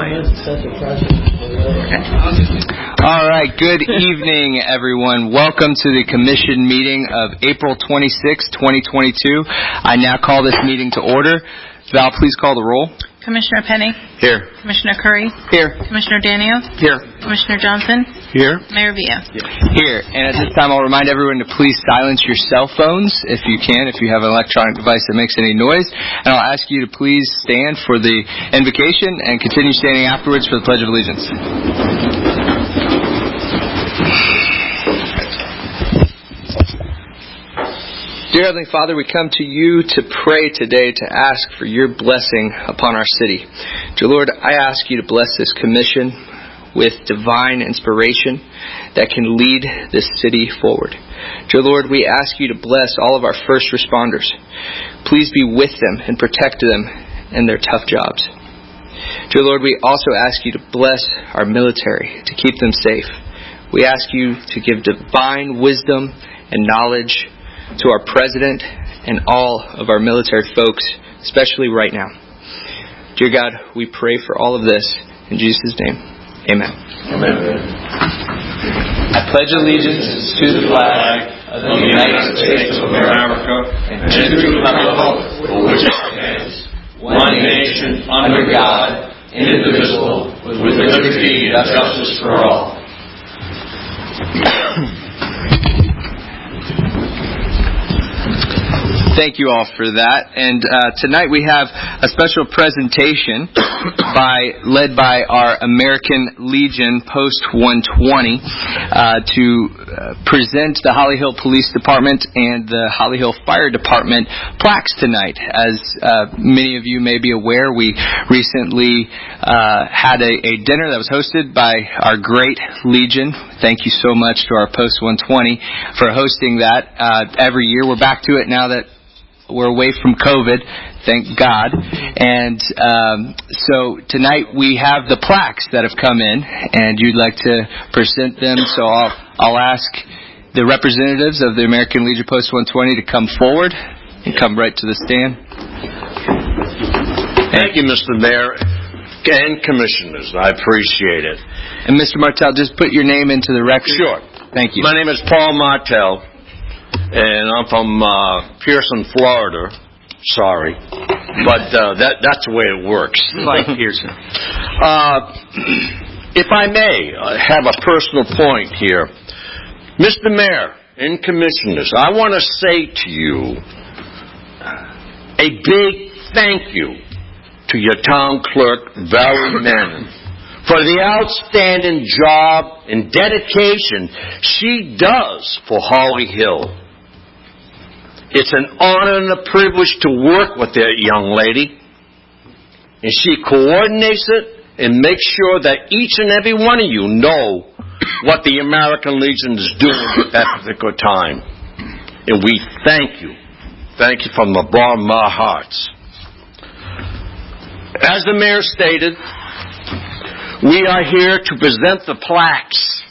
All right, good evening, everyone. Welcome to the commission meeting of April 26, 2022. I now call this meeting to order. Val, please call the roll. Commissioner Penny. Here. Commissioner Curry. Here. Commissioner Daniels. Here. Commissioner Johnson. Here. Mayor Villa. Here. And at this time, I'll remind everyone to please silence your cell phones if you can, if you have an electronic device that makes any noise. And I'll ask you to please stand for the invocation and continue standing afterwards for the Pledge of Allegiance. Dear Heavenly Father, we come to you to pray today to ask for your blessing upon our city. Dear Lord, I ask you to bless this commission with divine inspiration that can lead this city forward. Dear Lord, we ask you to bless all of our first responders. Please be with them and protect them in their tough jobs. Dear Lord, we also ask you to bless our military, to keep them safe. We ask you to give divine wisdom and knowledge to our president and all of our military folks, especially right now. Dear God, we pray for all of this in Jesus' name. Amen. Amen. I pledge allegiance to the flag of the United States of America and to the republic for which it stands, one nation under God, indivisible, with liberty and justice for all. Thank you all for that. And tonight we have a special presentation led by our American Legion Post 120 to present the Holly Hill Police Department and the Holly Hill Fire Department plaques tonight. As many of you may be aware, we recently had a dinner that was hosted by our great Legion. Thank you so much to our Post 120 for hosting that. Every year we're back to it now that we're away from COVID, thank God. And so tonight we have the plaques that have come in, and you'd like to present them. So I'll ask the representatives of the American Legion Post 120 to come forward and come right to the stand. Thank you, Mr. Mayor and Commissioners. I appreciate it. And Mr. Martell, just put your name into the record. Sure. Thank you. My name is Paul Martell, and I'm from Pearson, Florida. Sorry, but that's the way it works. Like Pearson. If I may have a personal point here, Mr. Mayor and Commissioners, I want to say to you a big thank you to your town clerk, Valerie Manning, for the outstanding job and dedication she does for Holly Hill. It's an honor and a privilege to work with that young lady. And she coordinates it and makes sure that each and every one of you know what the American Legion is doing at that particular time. And we thank you. Thank you from the bottom of our hearts. As the mayor stated, we are here to present the plaques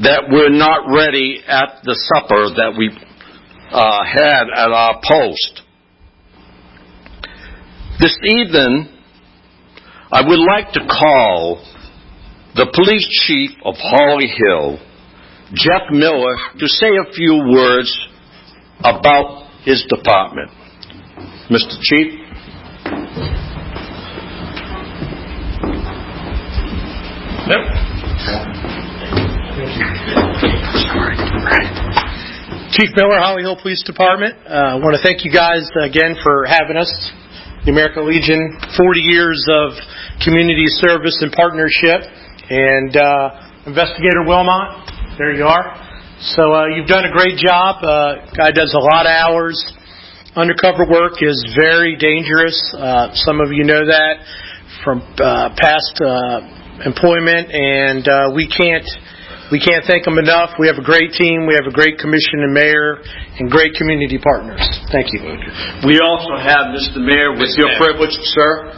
that were not ready at the supper that we had at our post. This evening, I would like to call the police chief of Holly Hill, Jeff Miller, to say a few words about his department. Mr. Chief? Yep. Chief Miller, Holly Hill Police Department. I want to thank you guys again for having us. The American Legion, 40 years of community service and partnership. And Investigator Wilmot, there you are. So you've done a great job. Guy does a lot of hours. Undercover work is very dangerous. Some of you know that from past employment, and we can't thank them enough. We have a great team. We have a great commission and mayor and great community partners. Thank you. We also have, Mr. Mayor, with your privilege, sir,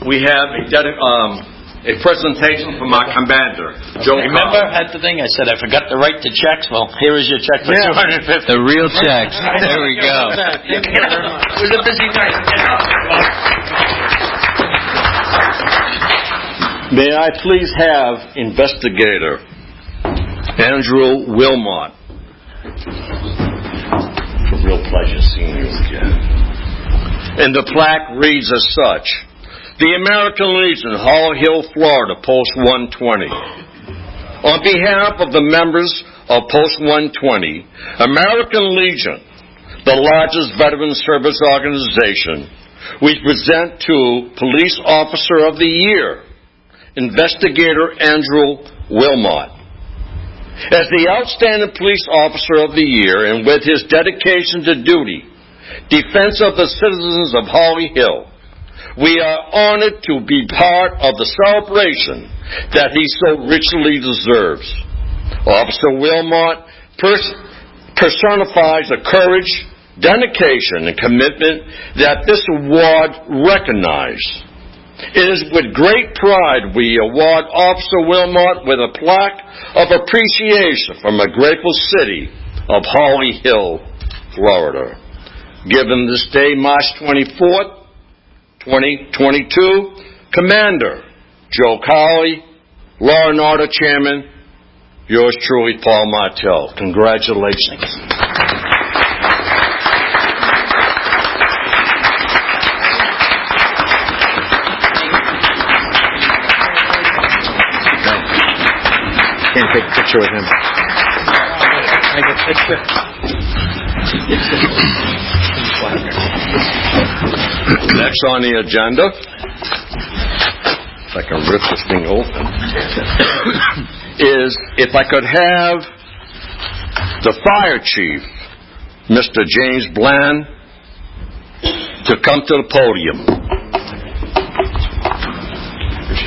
we have a presentation from our commander, Joe. Remember at the thing I said I forgot to write the checks? Well, here is your check for $250. The real checks. There we go. Thank you very much. It was a busy night. May I please have investigator Andrew Wilmot. It's a real pleasure seeing you again. And the plaque reads as such: The American Legion, Holly Hill, Florida, Post 120. On behalf of the members of Post 120, American Legion, the largest veteran service organization, we present to Police Officer of the Year, Investigator Andrew Wilmot. As the Outstanding Police Officer of the Year, and with his dedication to duty, defense of the citizens of Holly Hill, we are honored to be part of the celebration that he so richly deserves. Officer Wilmot personifies the courage, dedication, and commitment that this award recognizes. It is with great pride we award Officer Wilmot with a plaque of appreciation from a grateful city of Holly Hill, Florida. Given this day, March 24th, 2022, Commander Joe Cowley, Law and Order Chairman, yours truly, Paul Martell. Congratulations. Can't take a picture with him. Take a picture. Next on the agenda, if I can rip this thing open, is if I could have the Fire Chief, Mr. James Bland, to come to the podium.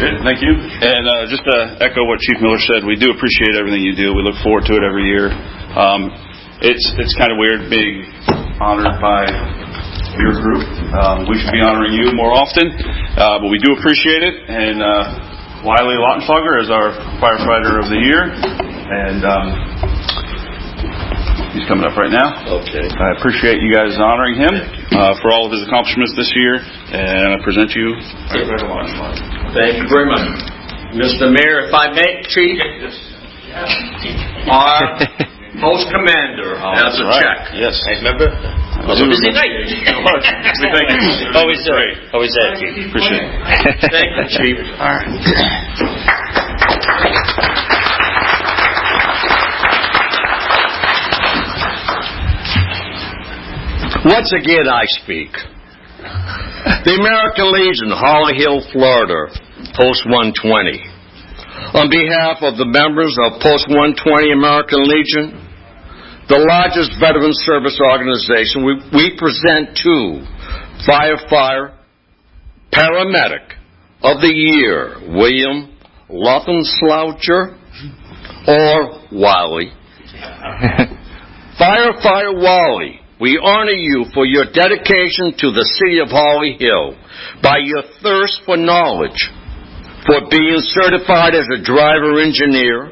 Thank you. And just to echo what Chief Miller said, we do appreciate everything you do. We look forward to it every year. It's kind of weird being honored by your group. We should be honoring you more often, but we do appreciate it. And Wiley Lautenschlager is our firefighter of the year, and he's coming up right now. Okay. I appreciate you guys honoring him for all of his accomplishments this year, and I present you Firefighter Lautenschlager. Thank you very much. Mr. Mayor, if I may, Chief, our post commander has a check. Yes. Hey, remember? It was a busy night. Thank you. Always there. Always there, Chief. Appreciate it. Thank you, Chief. All right. Once again, I speak. The American Legion, Holly Hill, Florida, Post 120. On behalf of the members of Post 120 American Legion, the largest veteran service organization, we present to Firefighter Paramedic of the Year, William Lautenschlager, or Wiley. Firefighter Wiley, we honor you for your dedication to the city of Holly Hill, by your thirst for knowledge, for being certified as a driver engineer,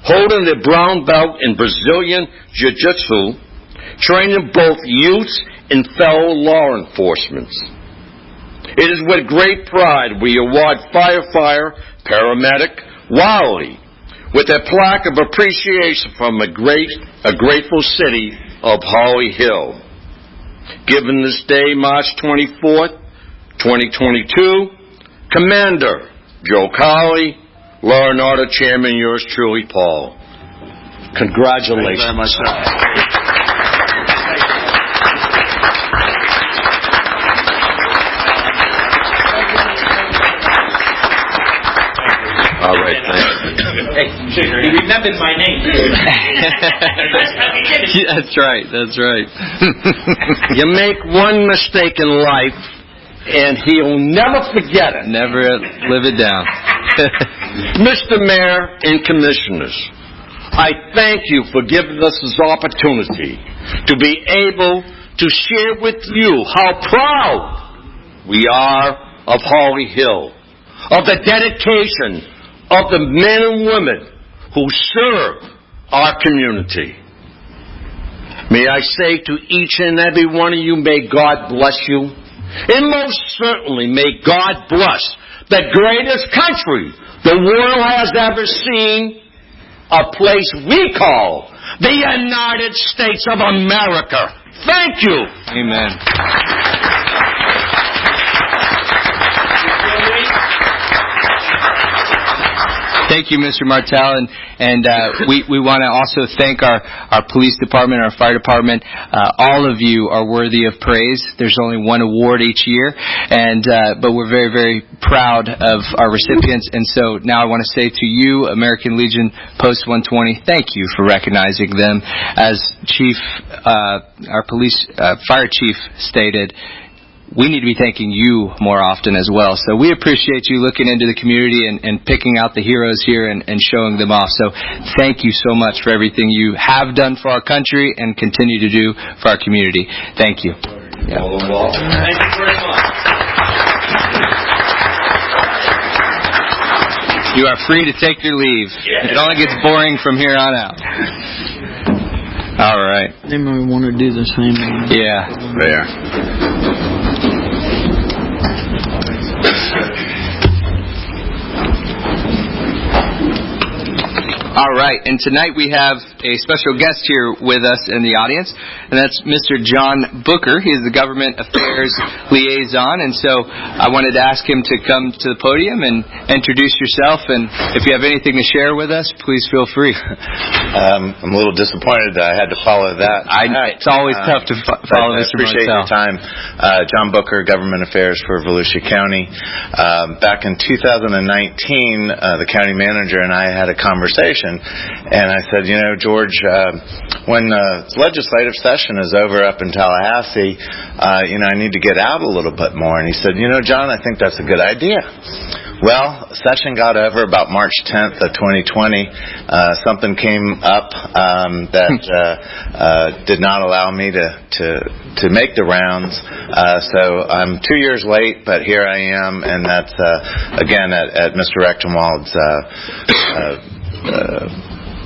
holding the brown belt in Brazilian Jiu-Jitsu, training both youths and fellow law enforcement. It is with great pride we award Firefighter Paramedic Wiley with a plaque of appreciation from a grateful city of Holly Hill. Given this day, March 24th, 2022, Commander Joe Cowley, Law and Order Chairman, yours truly, Paul. Congratulations. Thank you very much, sir. All right, thank you. He remembered my name. That's right. That's right. You make one mistake in life, and he'll never forget it. Never live it down. Mr. Mayor and Commissioners, I thank you for giving us this opportunity to be able to share with you how proud we are of Holly Hill, of the dedication of the men and women who serve our community. May I say to each and every one of you, may God bless you. And most certainly, may God bless the greatest country the world has ever seen, a place we call the United States of America. Thank you. Amen. Thank you, Mr. Martell, and we want to also thank our police department, our fire department. All of you are worthy of praise. There's only one award each year, but we're very, very proud of our recipients. And so now I want to say to you, American Legion Post 120, thank you for recognizing them. As our fire chief stated, we need to be thanking you more often as well. So we appreciate you looking into the community and picking out the heroes here and showing them off. So thank you so much for everything you have done for our country and continue to do for our community. Thank you. Yeah. Thank you very much. You are free to take your leave. It only gets boring from here on out. All right. They might want to do the same. Yeah. There. All right, and tonight we have a special guest here with us in the audience, and that's Mr. John Booker. He is the Government Affairs Liaison, and so I wanted to ask him to come to the podium and introduce yourself, and if you have anything to share with us, please feel free. I'm a little disappointed that I had to follow that. It's always tough to follow Mr. Martell. I appreciate your time. John Booker, Government Affairs for Volusia County. Back in 2019, the county manager and I had a conversation, and I said, George, when legislative session is over up in Tallahassee, I need to get out a little bit more. And he said, John, I think that's a good idea. Well, session got over about March 10th of 2020. Something came up that did not allow me to make the rounds. So I'm 2 years late, but here I am, and that's again at Mr. Rechtenwald's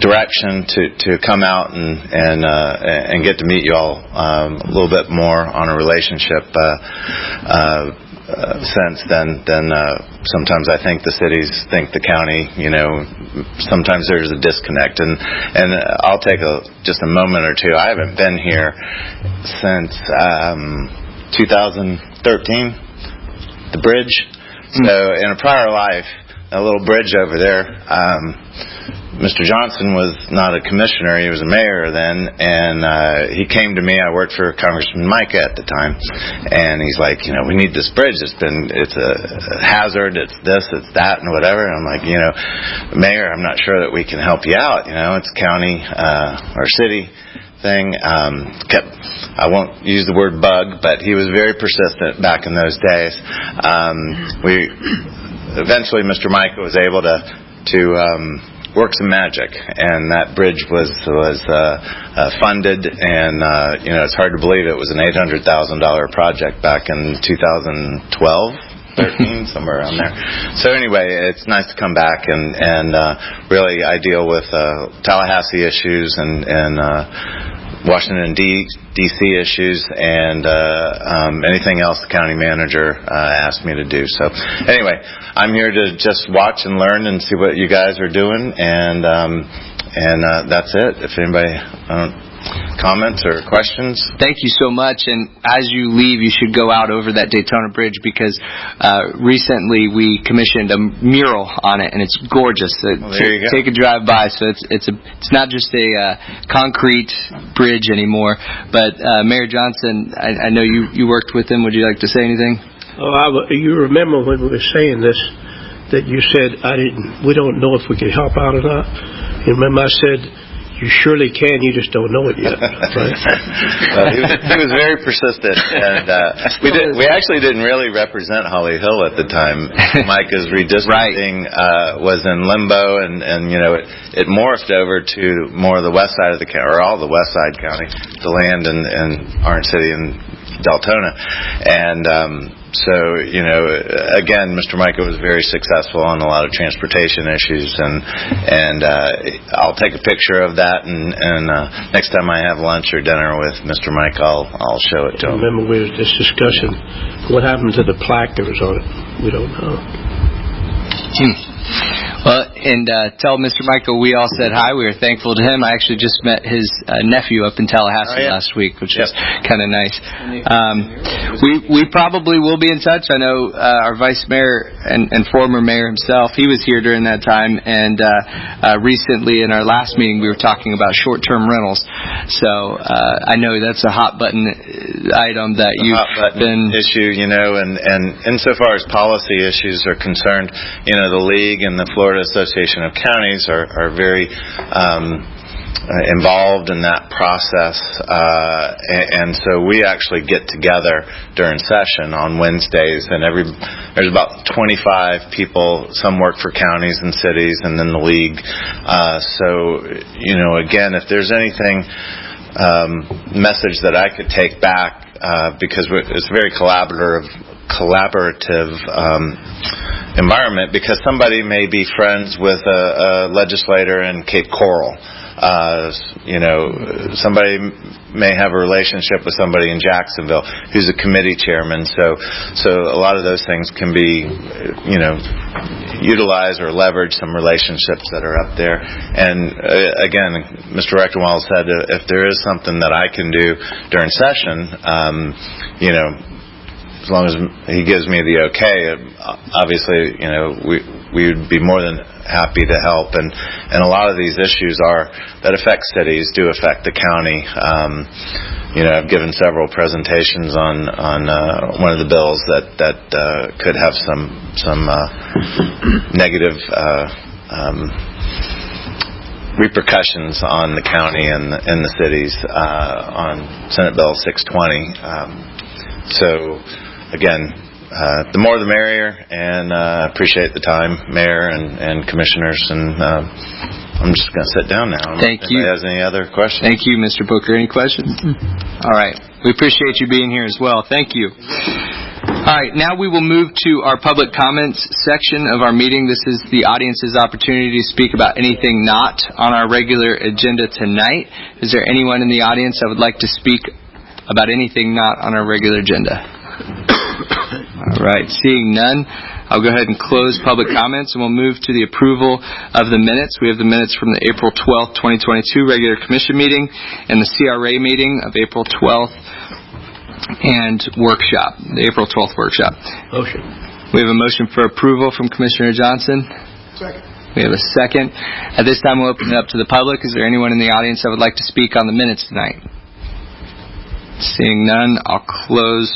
direction to come out and get to meet you all a little bit more on a relationship sense than sometimes I think the cities think the county. Sometimes there's a disconnect, and I'll take just a moment or two. I haven't been here since 2013, the bridge. So in a prior life, a little bridge over there, Mr. Johnson was not a commissioner, he was a mayor then, and he came to me. I worked for Congressman Micah at the time, and he's like, we need this bridge. It's a hazard, it's this, it's that, and whatever. And I'm like, Mayor, I'm not sure that we can help you out. It's county or city thing. I won't use the word bug, but he was very persistent back in those days. Eventually Mr. Micah was able to work some magic, and that bridge was funded, and it's hard to believe it was an $800,000 project back in 2012, 13, somewhere around there. So anyway, it's nice to come back and really I deal with Tallahassee issues and Washington D.C. issues and anything else the county manager asked me to do. So anyway, I'm here to just watch and learn and see what you guys are doing, and that's it. If anybody comments or questions? Thank you so much. And as you leave, you should go out over that Daytona Bridge, because recently we commissioned a mural on it, and it's gorgeous. Well, there you go. Take a drive by. So it's not just a concrete bridge anymore. But Mayor Johnson, I know you worked with him. Would you like to say anything? You remember when we were saying this, that you said we don't know if we can help out or not. You remember I said, you surely can, you just don't know it yet. Right? He was very persistent, and we actually didn't really represent Holly Hill at the time. Micah's redistricting was in limbo, and it morphed over to more of the west side of the county, or all the west side county, the land in Orange City and Deltona, and so, again, Mr. Micah was very successful on a lot of transportation issues, and I'll take a picture of that, and next time I have lunch or dinner with Mr. Micah, I'll show it to him. I remember we were just discussing what happened to the plaque that was on it. We don't know. Well, and tell Mr. Michael we all said hi. We were thankful to him. I actually just met his nephew up in Tallahassee last week, which is kind of nice. We probably will be in touch. I know our vice mayor and former mayor himself, he was here during that time, and recently in our last meeting we were talking about short-term rentals. So I know that's a hot button item that you've been issue, and insofar as policy issues are concerned, the league and the Florida Association of Counties are very involved in that process, and so we actually get together during session on Wednesdays, and there's about 25 people. Some work for counties and cities, and then the league. So again, if there's anything message that I could take back, because it's a very collaborative environment, because somebody may be friends with a legislator in Cape Coral. Somebody may have a relationship with somebody in Jacksonville who's a committee chairman. So a lot of those things can be, utilize or leverage some relationships that are up there. And again, Mr. Rectenwald said if there is something that I can do during session, as long as he gives me the okay, obviously, we would be more than happy to help. And a lot of these issues that affect cities do affect the county. I've given several presentations on one of the bills that could have some negative repercussions on the county and the cities on Senate Bill 620. So again, the more the merrier, and appreciate the time, Mayor and Commissioners, and I'm just going to sit down now. Thank you. Anybody has any other questions? Thank you, Mr. Booker. Any questions? All right. We appreciate you being here as well. Thank you. All right. Now we will move to our public comments section of our meeting. This is the audience's opportunity to speak about anything not on our regular agenda tonight. Is there anyone in the audience that would like to speak about anything not on our regular agenda? All right. Seeing none, I'll go ahead and close public comments, and we'll move to the approval of the minutes. We have the minutes from the April 12th, 2022 regular commission meeting and the CRA meeting of April 12th and the April 12th workshop. Motion. We have a motion for approval from Commissioner Johnson. Second. We have a second. At this time, we'll open it up to the public. Is there anyone in the audience that would like to speak on the minutes tonight? Seeing none, I'll close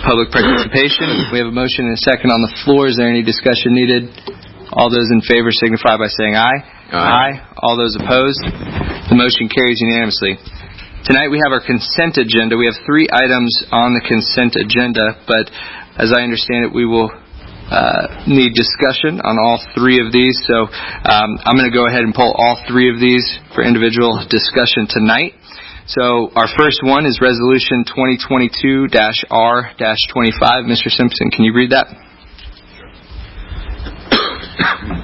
public participation. We have a motion and a second on the floor. Is there any discussion needed? All those in favor signify by saying aye. Aye. All those opposed? The motion carries unanimously. Tonight we have our consent agenda. We have 3 items on the consent agenda, but as I understand it, we will need discussion on all 3 of these. So I'm going to go ahead and pull all 3 of these for individual discussion tonight. So our first one is Resolution 2022-R-25. Mr. Simpson, can you read that?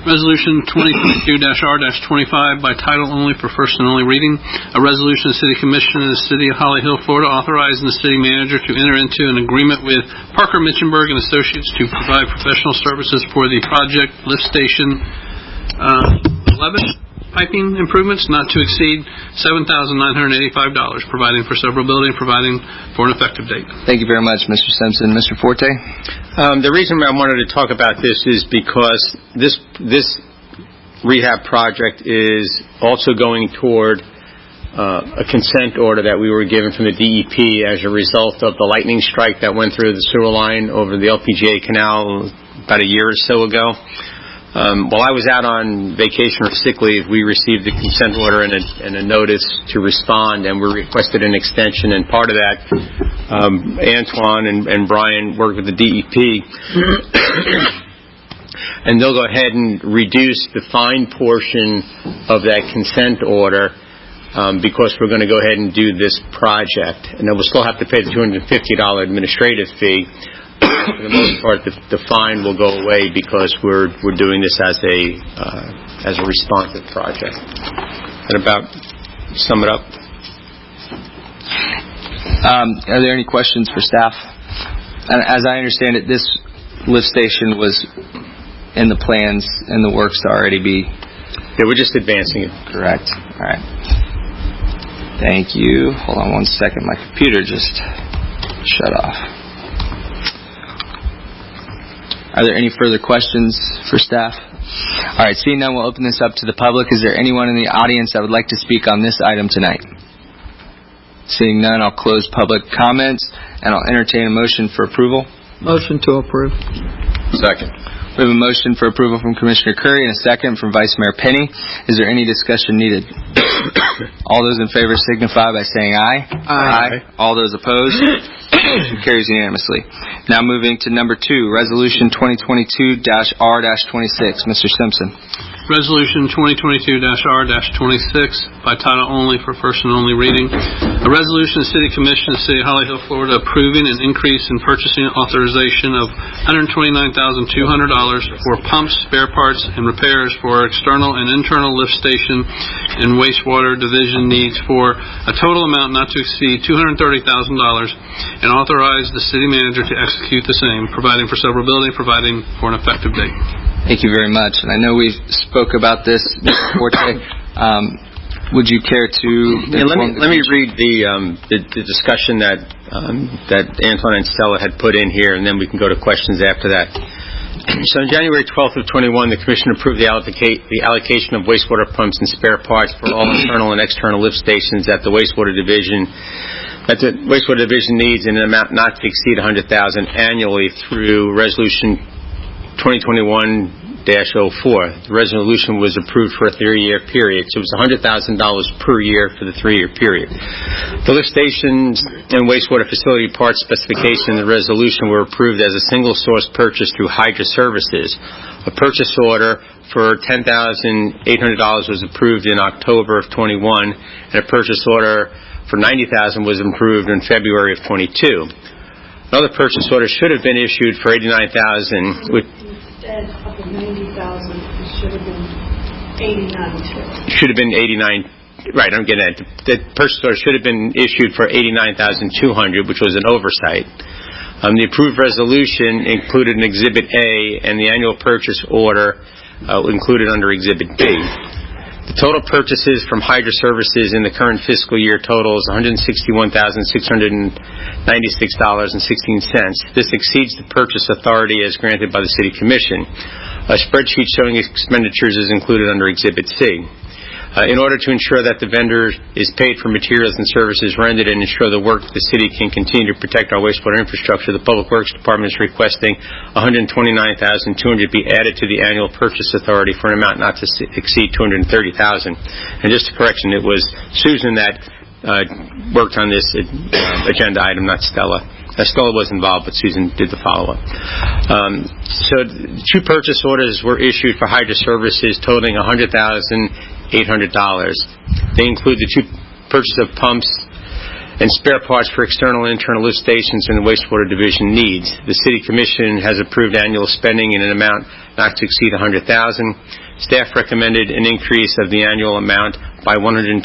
Resolution 2022-R-25 by title only for first and only reading. A resolution of the City Commission of the City of Holly Hill, Florida, authorizing the city manager to enter into an agreement with Parker Mitchenberg and Associates to provide professional services for the project lift station 11 piping improvements not to exceed $7,985, providing for severability and providing for an effective date. Thank you very much, Mr. Simpson. Mr. Forte? The reason I wanted to talk about this is because this rehab project is also going toward a consent order that we were given from the DEP as a result of the lightning strike that went through the sewer line over the LPGA canal about a year or so ago. While I was out on vacation or sick leave, we received the consent order and a notice to respond, and we requested an extension. And part of that, Antoine and Brian worked with the DEP, and they'll go ahead and reduce the fine portion of that consent order because we're going to go ahead and do this project. And then we'll still have to pay the $250 administrative fee. For the most part, the fine will go away because we're doing this as a responsive project. That about sum it up. Are there any questions for staff? And as I understand it, this lift station was in the plans and the works to already be... Yeah, we're just advancing it. Correct. All right. Thank you. Hold on one second. My computer just shut off. Are there any further questions for staff? All right. Seeing none, we'll open this up to the public. Is there anyone in the audience that would like to speak on this item tonight? Seeing none, I'll close public comments, and I'll entertain a motion for approval. Motion to approve. Second. We have a motion for approval from Commissioner Curry and a second from Vice Mayor Penny. Is there any discussion needed? All those in favor signify by saying aye. Aye. All those opposed? Motion carries unanimously. Now moving to number 2, Resolution 2022-R-26. Mr. Simpson. Resolution 2022-R-26 by title only for first and only reading. A resolution of the City Commission of the City of Holly Hill, Florida, approving an increase in purchasing authorization of $129,200 for pumps, spare parts, and repairs for external and internal lift station and wastewater division needs for a total amount not to exceed $230,000, and authorize the city manager to execute the same, providing for severability, providing for an effective date. Thank you very much. And I know we spoke about this, Mr. Forte. Would you care to... let me read the discussion that Antoine and Stella had put in here, and then we can go to questions after that. So on January 12th of 21, the Commission approved the allocation of wastewater pumps and spare parts for all internal and external lift stations at the wastewater division needs in an amount not to exceed $100,000 annually through Resolution 2021-04. The resolution was approved for a 3-year period, so it was $100,000 per year for the 3-year period. The lift stations and wastewater facility parts specification in the resolution were approved as a single source purchase through Hydra Services. A purchase order for $10,800 was approved in October of 21, and a purchase order for $90,000 was approved in February of 22. Another purchase order should have been issued for $89,000. Instead of the $90,000, it should have been $89,200. Should have been 89. Right, I'm getting it. The purchase order should have been issued for $89,200, which was an oversight. The approved resolution included an Exhibit A, and the annual purchase order included under Exhibit B. The total purchases from Hydra Services in the current fiscal year totals $161,696.16. This exceeds the purchase authority as granted by the City Commission. A spreadsheet showing expenditures is included under Exhibit C. In order to ensure that the vendor is paid for materials and services rendered and ensure the work the city can continue to protect our wastewater infrastructure, the Public Works Department is requesting $129,200 be added to the annual purchase authority for an amount not to exceed $230,000. And just a correction, it was Susan that worked on this agenda item, not Stella. Stella was involved, but Susan did the follow-up. So 2 purchase orders were issued for Hydra Services totaling $100,800. They include the 2 purchase of pumps and spare parts for external and internal lift stations and the wastewater division needs. The City Commission has approved annual spending in an amount not to exceed $100,000. Staff recommended an increase of the annual amount by $129,200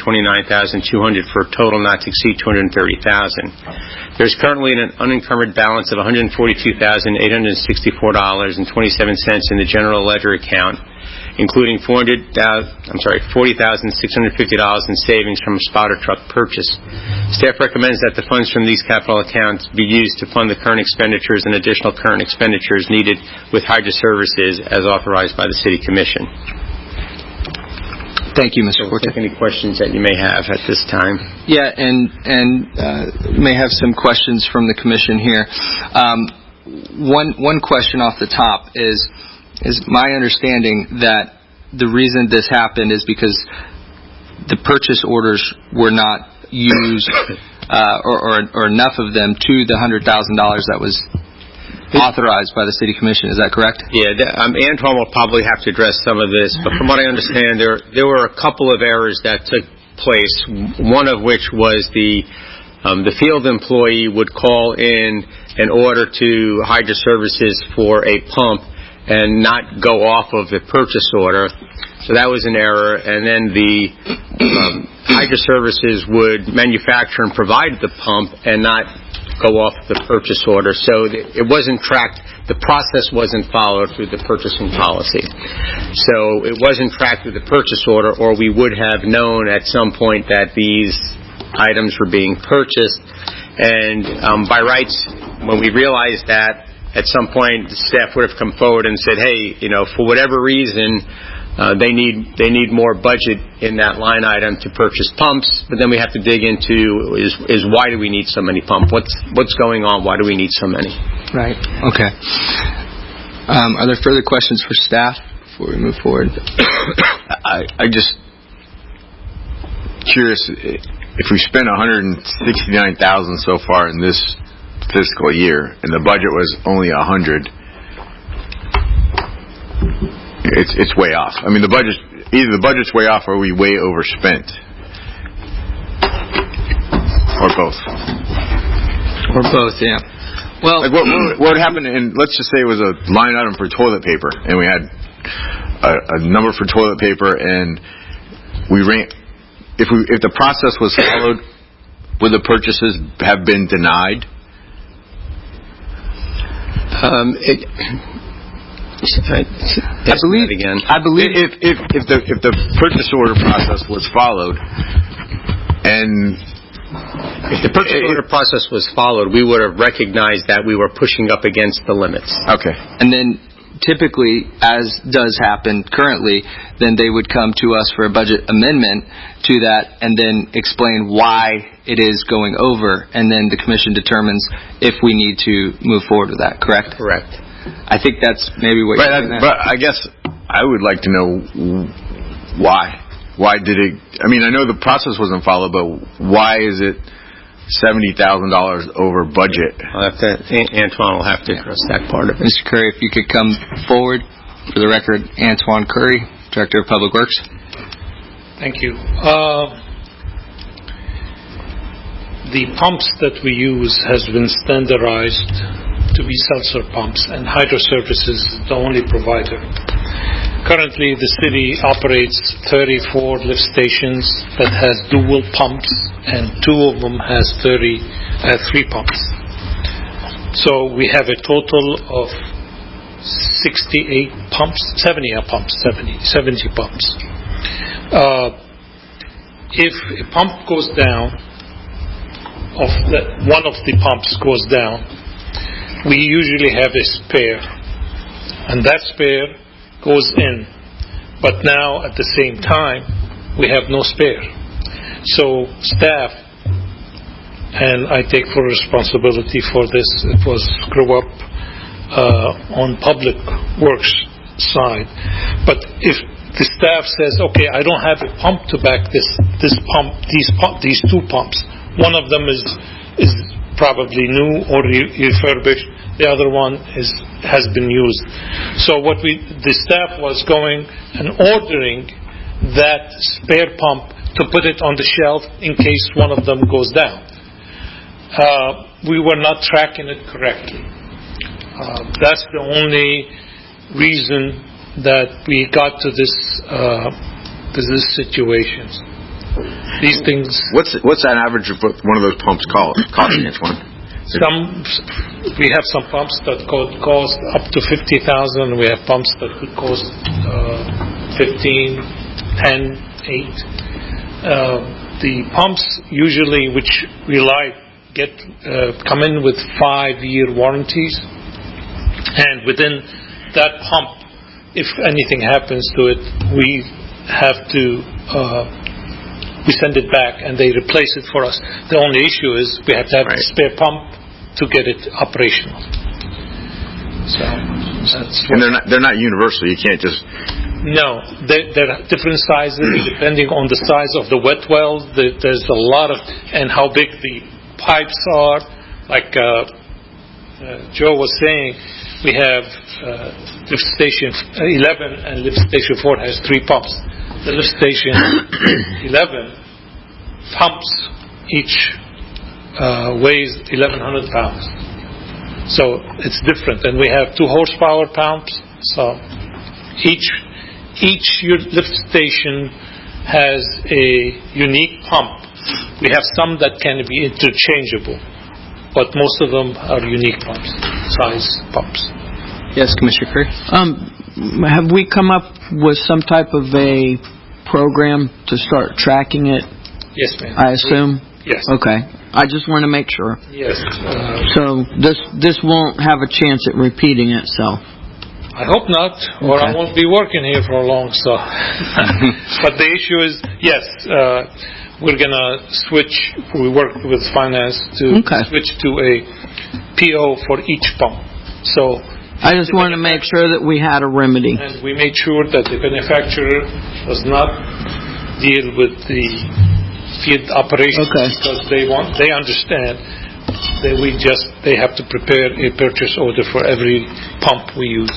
for a total not to exceed $230,000. There's currently an unencumbered balance of $142,864.27 in the general ledger account, including $40,650 in savings from a spotter truck purchase. Staff recommends that the funds from these capital accounts be used to fund the current expenditures and additional current expenditures needed with Hydra Services as authorized by the City Commission. Thank you, Mr. Forte. Take any questions that you may have at this time. Yeah, and may have some questions from the Commission here. One question off the top is my understanding that the reason this happened is because the purchase orders were not used or enough of them to the $100,000 that was authorized by the City Commission. Is that correct? Yeah, Antoine will probably have to address some of this, but from what I understand, there were a couple of errors that took place, one of which was the field employee would call in an order to Hydra Services for a pump and not go off of the purchase order. So that was an error. And then the Hydra Services would manufacture and provide the pump and not go off the purchase order. So it wasn't tracked the process wasn't followed through the purchasing policy. So it wasn't tracked through the purchase order, or we would have known at some point that these items were being purchased. And by rights, when we realized that, at some point the staff would have come forward and said, hey, for whatever reason, they need more budget in that line item to purchase pumps, but then we have to dig into is why do we need so many pumps? What's going on? Why do we need so many? Right. Okay. Are there further questions for staff before we move forward? I just curious if we spent $169,000 so far in this fiscal year, and the budget was only $100. It's way off. I mean, either the budget's way off or we way overspent. Or both. Or both, yeah. Well, like what happened, and let's just say it was a line item for toilet paper, and we had a number for toilet paper, and we ran. If the process was followed, would the purchases have been denied? I believe if the purchase order process was followed, and if the purchase order process was followed, we would have recognized that we were pushing up against the limits. Okay. And then typically, as does happen currently, then they would come to us for a budget amendment to that and then explain why it is going over, and then the commission determines if we need to move forward with that, correct? Correct. I think that's maybe what you're saying. But I guess I would like to know why. Why did it... I mean, I know the process wasn't followed, but why is it $70,000 over budget? Antoine will have to address that part of it. Mr. Curry, if you could come forward. For the record, Antoine Curry, Director of Public Works. Thank you. The pumps that we use has been standardized to be seltzer pumps, and Hydro Services is the only provider. Currently, the city operates 34 lift stations that has dual pumps, and 2 of them has 3 pumps. So we have a total of 68 pumps, 70 pumps. If a pump goes down, one of the pumps goes down, we usually have a spare, and that spare goes in. But now, at the same time, we have no spare. So staff, and I take full responsibility for this, it was screw up on Public Works side. But if the staff says, okay, I don't have a pump to back these 2 pumps, one of them is probably new or refurbished, the other one has been used. So the staff was going and ordering that spare pump to put it on the shelf in case one of them goes down. We were not tracking it correctly. That's the only reason that we got to this situation. These things. What's that average of what one of those pumps costing, Antoine? We have some pumps that cost up to $50,000. We have pumps that could cost 15, 10, 8. The pumps usually, which we like, come in with 5-year warranties, and within that pump, if anything happens to it, we have to we send it back and they replace it for us. The only issue is we have to have a spare pump to get it operational. So that's and they're not universal. You can't just... No, they're different sizes depending on the size of the wet well. There's a lot of, and how big the pipes are. Like Joe was saying, we have lift station 11 and lift station 4 has 3 pumps. The lift station 11 pumps each weighs 1,100 pounds. So it's different. And we have 2 horsepower pumps. So each lift station has a unique pump. We have some that can be interchangeable, but most of them are unique pumps, size pumps. Yes, Commissioner Curry? Have we come up with some type of a program to start tracking it, Yes, ma'am. I assume? Yes. Okay. I just want to make sure. Yes. So this won't have a chance at repeating itself. I hope not, or I won't be working here for long. So, but the issue is, yes, we're gonna switch. We work with finance to switch to a PO for each pump. So I just wanted to make sure that we had a remedy. And we made sure that the manufacturer does not deal with the field operations because they understand that they have to prepare a purchase order for every pump we use.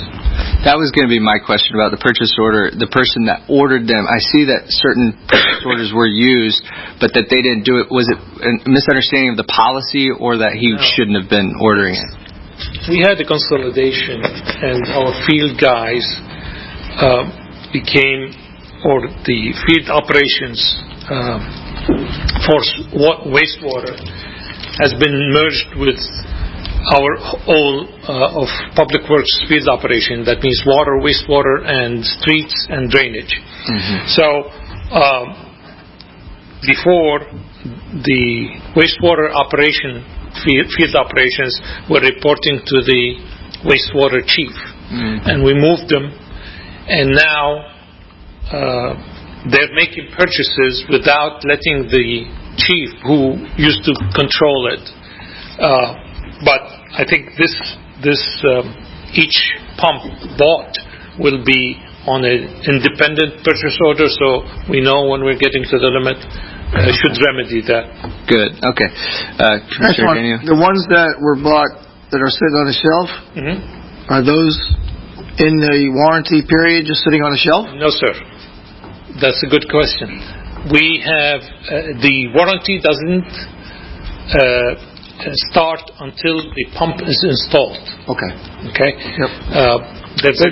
That was going to be my question about the purchase order. The person that ordered them, I see that certain purchase orders were used, but that they didn't do it. Was it a misunderstanding of the policy, or that he shouldn't have been ordering it? We had a consolidation, and our field guys or the field operations for wastewater has been merged with our all of Public Works field operation. That means water, wastewater, and streets and drainage. So before, the wastewater operation field operations were reporting to the wastewater chief, and we moved them, and now they're making purchases without letting the chief who used to control it. But I think this each pump bought will be on an independent purchase order, so we know when we're getting to the limit. Should remedy that. Good. Okay. Commissioner Daniel? The ones that were bought that are sitting on the shelf, are those in the warranty period just sitting on the shelf? No, sir. That's a good question. We have the warranty doesn't start until the pump is installed. Okay. Yep. There's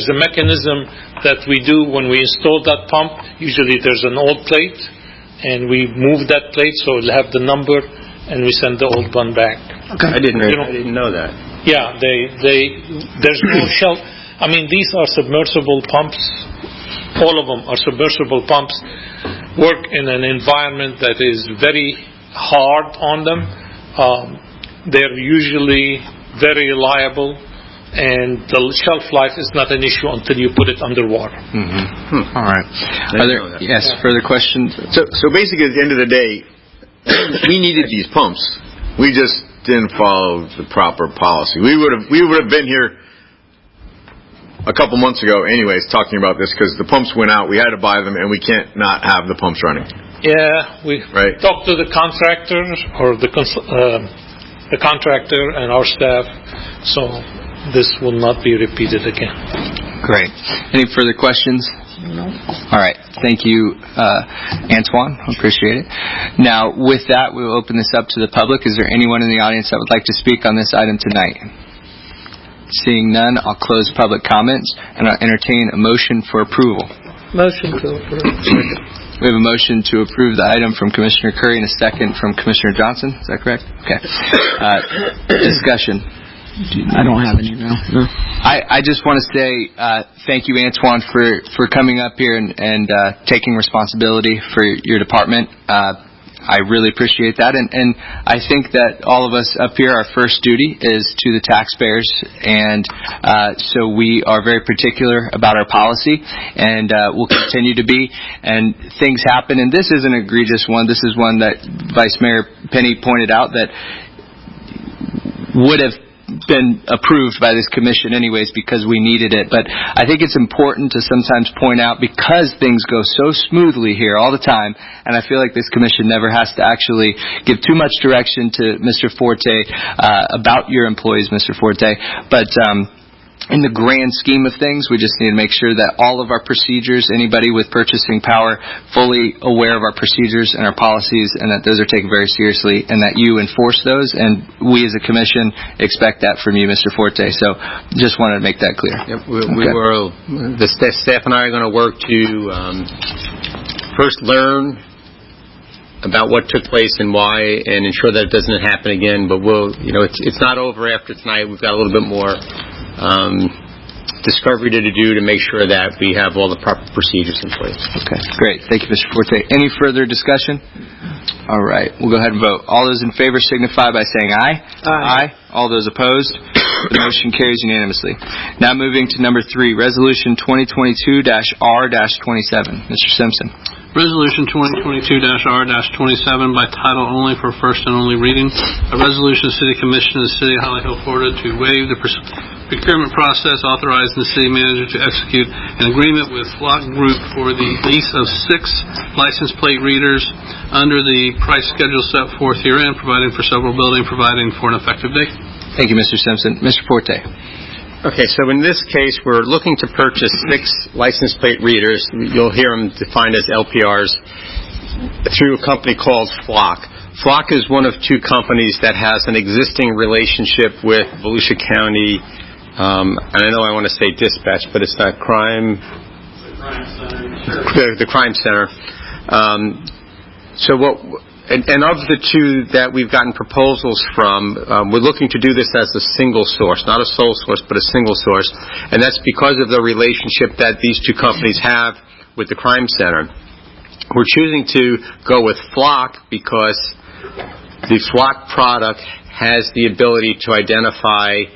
a mechanism that we do when we install that pump. Usually there's an old plate, and we move that plate so it'll have the number, and we send the old one back. Okay. I didn't know that. Yeah, there's no shelf. I mean, these are submersible pumps. All of them are submersible pumps. Work in an environment that is very hard on them. They're usually very reliable, and the shelf life is not an issue until you put it underwater. All right. Are there further questions? So basically, at the end of the day, we needed these pumps. We just didn't follow the proper policy. We would have been here a couple months ago, anyways, talking about this, because the pumps went out. We had to buy them, and we can't not have the pumps running. Yeah, we talked to the contractor or the contractor and our staff, so this will not be repeated again. Great. Any further questions? No. All right. Thank you, Antoine. Appreciate it. Now, with that, we will open this up to the public. Is there anyone in the audience that would like to speak on this item tonight? Seeing none, I'll close public comments, and I'll entertain a motion for approval. Motion to approve. We have a motion to approve the item from Commissioner Curry and a second from Commissioner Johnson. Is that correct? Okay. Discussion. I don't have any now. No. I just want to say thank you, Antoine, for coming up here and taking responsibility for your department. I really appreciate that, and I think that all of us up here, our first duty is to the taxpayers, and so we are very particular about our policy, and we'll continue to be. And things happen, and this is an egregious one. This is one that Vice Mayor Penny pointed out that would have been approved by this commission anyways because we needed it. But I think it's important to sometimes point out, because things go so smoothly here all the time, and I feel like this commission never has to actually give too much direction to Mr. Forte about your employees, Mr. Forte. But in the grand scheme of things, we just need to make sure that all of our procedures, anybody with purchasing power, fully aware of our procedures and our policies, and that those are taken very seriously, and that you enforce those. And we as a commission expect that from you, Mr. Forte. So just wanted to make that clear. Yep, the staff and I are going to work to first learn about what took place and why, and ensure that it doesn't happen again. But it's not over after tonight. We've got a little bit more discovery to do to make sure that we have all the proper procedures in place. Okay, great. Thank you, Mr. Forte. Any further discussion? All right, we'll go ahead and vote. All those in favor signify by saying aye. Aye. All those opposed? The motion carries unanimously. Now moving to number 3, Resolution 2022-R-27. Mr. Simpson. Resolution 2022-R-27 by title only for first and only reading. A resolution of the City Commission of the City of Holly Hill, Florida to waive the procurement process, authorizing the city manager to execute an agreement with Flock Group for the lease of 6 license plate readers under the price schedule set forth herein, providing for several buildings, providing for an effective date. Thank you, Mr. Simpson. Mr. Forte. Okay, so in this case, we're looking to purchase 6 license plate readers. You'll hear them defined as LPRs through a company called Flock. Flock is one of 2 companies that has an existing relationship with Volusia County, and I know I want to say dispatch, but it's not crime. The Crime Center. And of the 2 that we've gotten proposals from, we're looking to do this as a single source, not a sole source, but a single source. And that's because of the relationship that these 2 companies have with the Crime Center. We're choosing to go with Flock because the Flock product has the ability to identify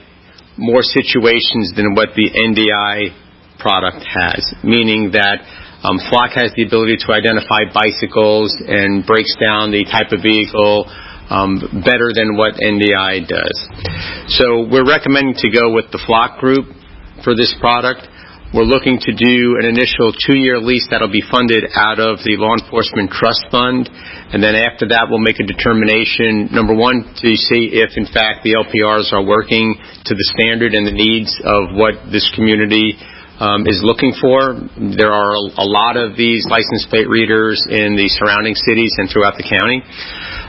more situations than what the NDI product has, meaning that Flock has the ability to identify bicycles and breaks down the type of vehicle better than what NDI does. So we're recommending to go with the Flock Group for this product. We're looking to do an initial 2-year lease that'll be funded out of the Law Enforcement Trust Fund, and then after that we'll make a determination, number 1, to see if in fact the LPRs are working to the standard and the needs of what this community is looking for. There are a lot of these license plate readers in the surrounding cities and throughout the county.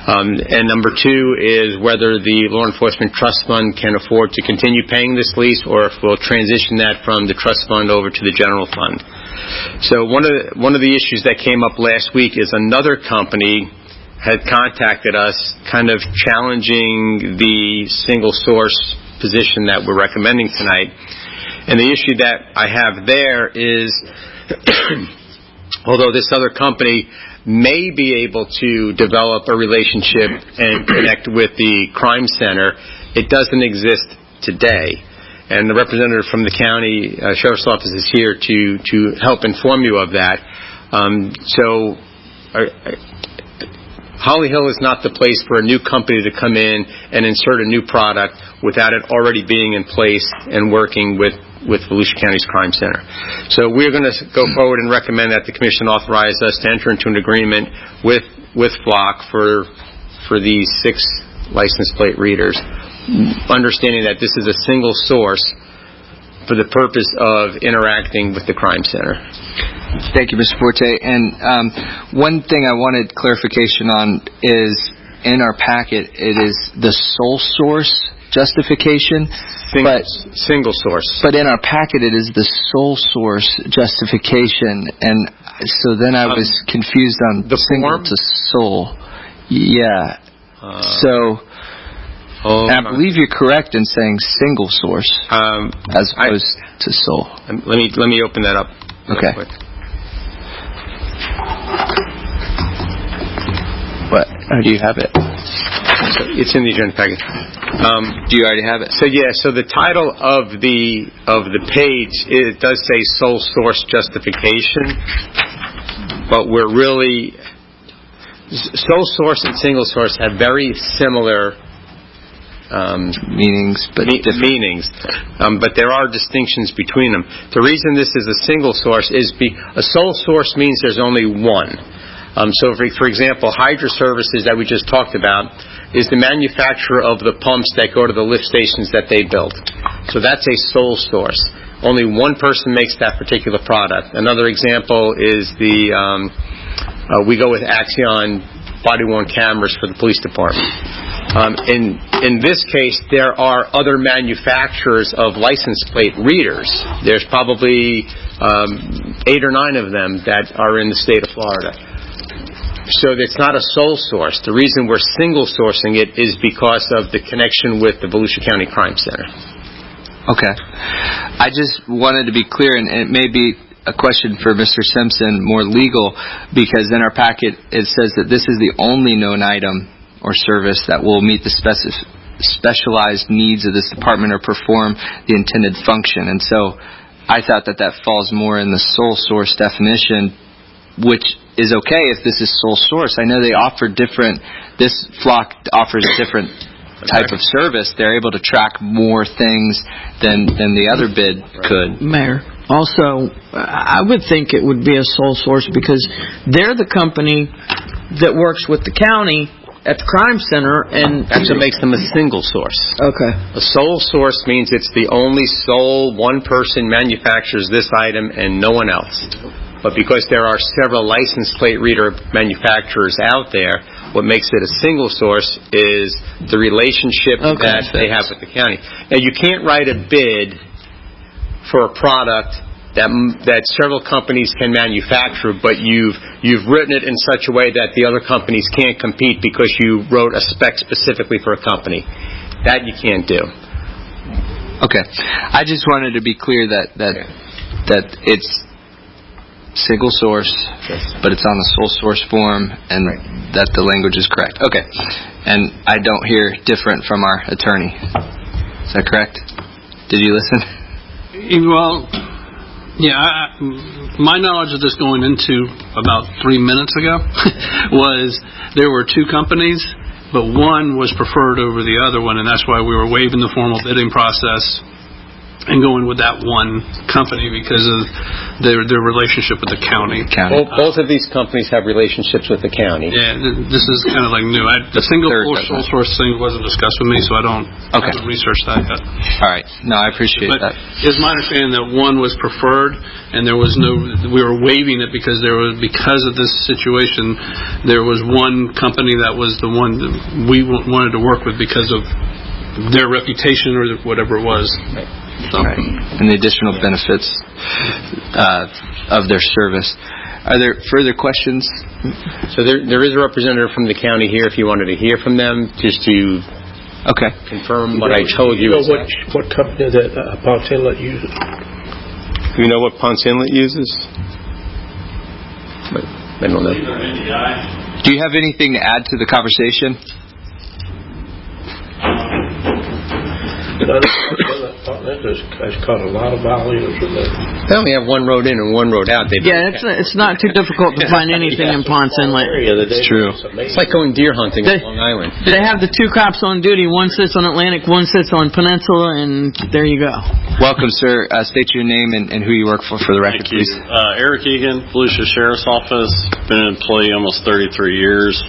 And number 2 is whether the Law Enforcement Trust Fund can afford to continue paying this lease, or if we'll transition that from the trust fund over to the general fund. So one of the issues that came up last week is another company had contacted us kind of challenging the single source position that we're recommending tonight. And the issue that I have there is, although this other company may be able to develop a relationship and connect with the Crime Center, it doesn't exist today. And the representative from the county sheriff's office is here to help inform you of that. Holly Hill is not the place for a new company to come in and insert a new product without it already being in place and working with Volusia County's Crime Center. So we're going to go forward and recommend that the Commission authorize us to enter into an agreement with Flock for these 6 license plate readers, understanding that this is a single source for the purpose of interacting with the Crime Center. Thank you, Mr. Forte. And one thing I wanted clarification on is in our packet, it is the sole source justification. Single source. But in our packet, it is the sole source justification. And so then I was confused on the single to sole. Yeah. I believe you're correct in saying single source as opposed to sole. Let me open that up. Okay. Quick. What? Do you have it? It's in the agenda packet. Do you already have it? So the title of the page, it does say sole source justification, but we're really sole source and single source have very similar meanings, but there are distinctions between them. The reason this is a single source is a sole source means there's only one. So, for example, Hydro Services that we just talked about is the manufacturer of the pumps that go to the lift stations that they build. So that's a sole source. Only one person makes that particular product. Another example is we go with Axion body-worn cameras for the police department. In this case, there are other manufacturers of license plate readers. There's probably 8 or 9 of them that are in the state of Florida. So it's not a sole source. The reason we're single sourcing it is because of the connection with the Volusia County Crime Center. Okay. I just wanted to be clear, and it may be a question for Mr. Simpson, more legal, because in our packet it says that this is the only known item or service that will meet the specialized needs of this department or perform the intended function. And so I thought that falls more in the sole source definition, which is okay if this is sole source. I know they offer this flock offers a different type of service. They're able to track more things than the other bid could. Mayor, also, I would think it would be a sole source because they're the company that works with the county at the crime center, and that's what makes them a single source. Okay. A sole source means it's the only sole one person manufactures this item and no one else. But because there are several license plate reader manufacturers out there, what makes it a single source is the relationship that they have with the county. Now, you can't write a bid for a product that several companies can manufacture, but you've written it in such a way that the other companies can't compete because you wrote a spec specifically for a company. That you can't do. Okay. I just wanted to be clear that it's single source, but it's on the sole source form, and that the language is correct. Okay. And I don't hear different from our attorney. Is that correct? Did you listen? Well, yeah, my knowledge of this going into about 3 minutes ago was there were two companies, but one was preferred over the other one, and that's why we were waiving the formal bidding process and going with that one company because of their relationship with the county. Both of these companies have relationships with the county. Yeah, this is kind of like new. The single sole source thing wasn't discussed with me, so I haven't researched that yet. All right. No, I appreciate that. It's my understanding that one was preferred, and there was we were waiving it because of this situation, there was one company that was the one that we wanted to work with because of their reputation or whatever it was. Right. And the additional benefits of their service. Are there further questions? So there is a representative from the county here if you wanted to hear from them, just to confirm what I told you. What company that Ponce Inlet uses? Do you know what Ponce Inlet uses? I don't know. Do you have anything to add to the conversation? It's caught a lot of volumes. They only have one road in and one road out. It's not too difficult to find anything in Ponce Inlet. It's true. It's like going deer hunting on Long Island. They have the two cops on duty. One sits on Atlantic, one sits on Peninsula, and there you go. Welcome, sir. State your name and who you work for the record, please. Eric Egan, Volusia Sheriff's Office. Been an employee almost 33 years.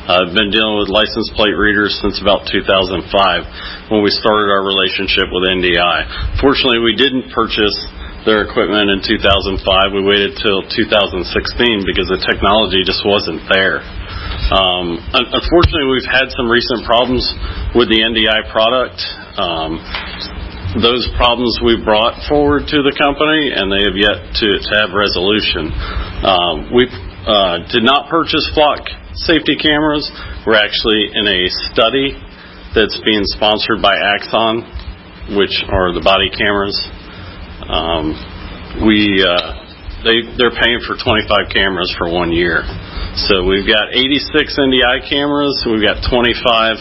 I've been dealing with license plate readers since about 2005 when we started our relationship with NDI. Fortunately, we didn't purchase their equipment in 2005. We waited till 2016 because the technology just wasn't there. Unfortunately, we've had some recent problems with the NDI product. Those problems we brought forward to the company, and they have yet to have resolution. We did not purchase flock safety cameras. We're actually in a study that's being sponsored by Axon, which are the body cameras. They're paying for 25 cameras for 1 year. So we've got 86 NDI cameras. We've got 25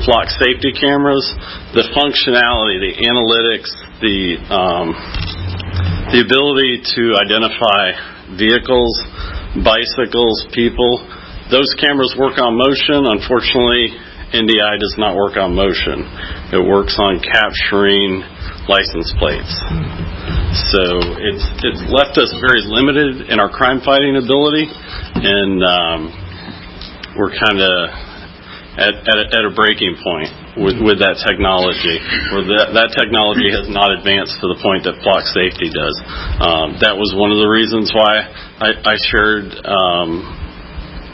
flock safety cameras. The functionality, the analytics, the ability to identify vehicles, bicycles, people, those cameras work on motion. Unfortunately, NDI does not work on motion. It works on capturing license plates. So it's left us very limited in our crime fighting ability, and we're kind of at a breaking point with that technology, where that technology has not advanced to the point that flock safety does. That was one of the reasons why I shared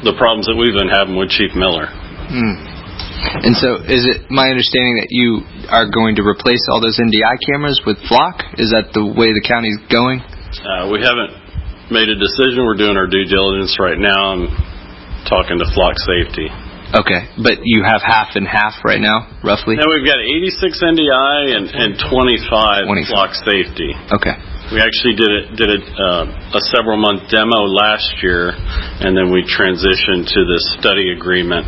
the problems that we've been having with Chief Miller. And so is it my understanding that you are going to replace all those NDI cameras with flock? Is that the way the county's going? We haven't made a decision. We're doing our due diligence right now. I'm talking to Flock Safety. Okay, but you have half and half right now, roughly? Now we've got 86 NDI and 25 Flock Safety. Okay. We actually did a several-month demo last year, and then we transitioned to this study agreement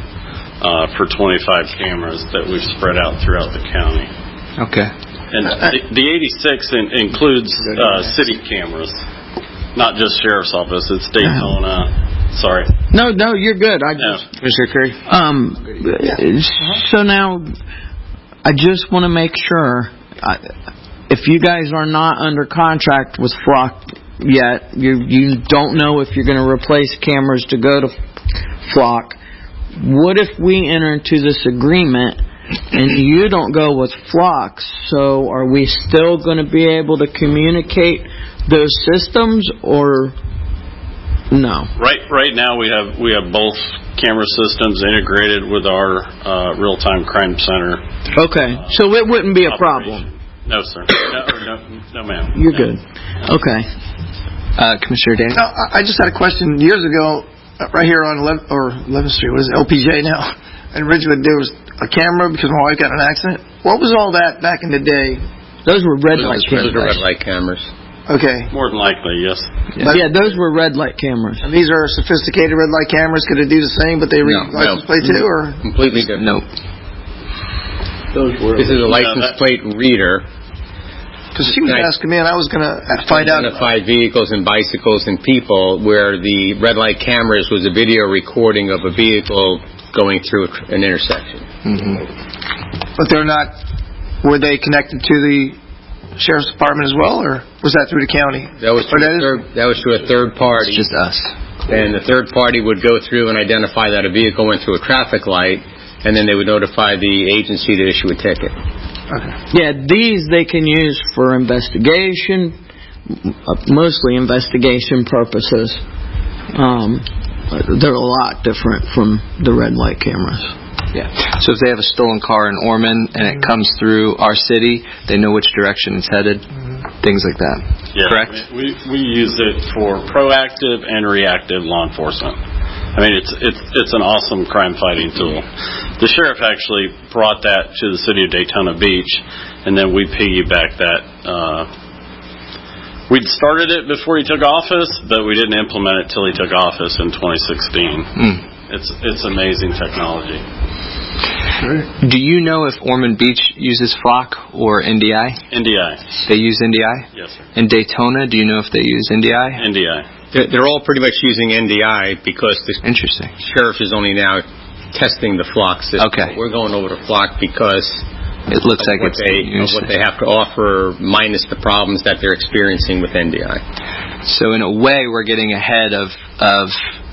for 25 cameras that we've spread out throughout the county. Okay. And the 86 includes city cameras, not just sheriff's office. It's Daytona. Sorry. No, you're good. Mr. Curry. So now, I just want to make sure, if you guys are not under contract with Flock yet, you don't know if you're going to replace cameras to go to Flock. What if we enter into this agreement and you don't go with Flock? So are we still going to be able to communicate those systems, or no? Right now we have both camera systems integrated with our real-time crime center. Okay, so it wouldn't be a problem. No, sir. No, ma'am. You're good. Okay. Commissioner Dan? No, I just had a question. Years ago, right here on 11th Street, what is it, LPJ now, in Ridgewood, there was a camera because my wife got in an accident. What was all that back in the day? Those were red light cameras. Those are red light cameras. Okay. More than likely, yes. Yeah, those were red light cameras. And these are sophisticated red light cameras. Could it do the same, but they read license plate too, or? Completely different. No. This is a license plate reader. Because she was asking me, and I was going to find out. Identify vehicles and bicycles and people, where the red light cameras was a video recording of a vehicle going through an intersection. Mm-hmm. But they're not. Were they connected to the sheriff's department as well, or was that through the county? That was through a third party. It's just us. And the third party would go through and identify that a vehicle went through a traffic light, and then they would notify the agency to issue a ticket. Okay. Yeah, these they can use for investigation, mostly investigation purposes. They're a lot different from the red light cameras. Yeah. So if they have a stolen car in Ormond and it comes through our city, they know which direction it's headed. Things like that. Yeah, correct? We use it for proactive and reactive law enforcement. I mean, it's an awesome crime fighting tool. The sheriff actually brought that to the city of Daytona Beach, and then we piggybacked that. We'd started it before he took office, but we didn't implement it till he took office in 2016. It's amazing technology. Do you know if Ormond Beach uses Flock or NDI? NDI. They use NDI? Yes, sir. And Daytona, do you know if they use NDI? NDI. They're all pretty much using NDI because the sheriff is only now testing the Flock system. Okay. We're going over to Flock because it looks like what they have to offer minus the problems that they're experiencing with NDI. So in a way, we're getting ahead of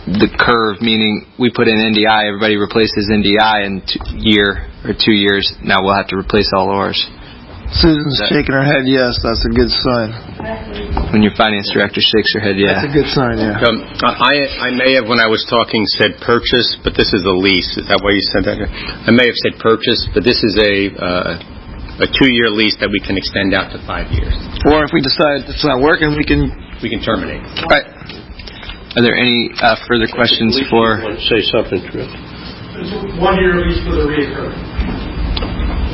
the curve, meaning we put in NDI, everybody replaces NDI in a year or 2 years. Now we'll have to replace all ours. Susan's shaking her head yes. That's a good sign. When your finance director shakes her head, yeah. That's a good sign, yeah. I may have, when I was talking, said purchase, but this is a lease. Is that why you said that? I may have said purchase, but this is a 2-year lease that we can extend out to 5 years. Or if we decide it's not working, we can terminate. Right. Are there any further questions for? Say something, Trill. 1 year lease for the reoccurring.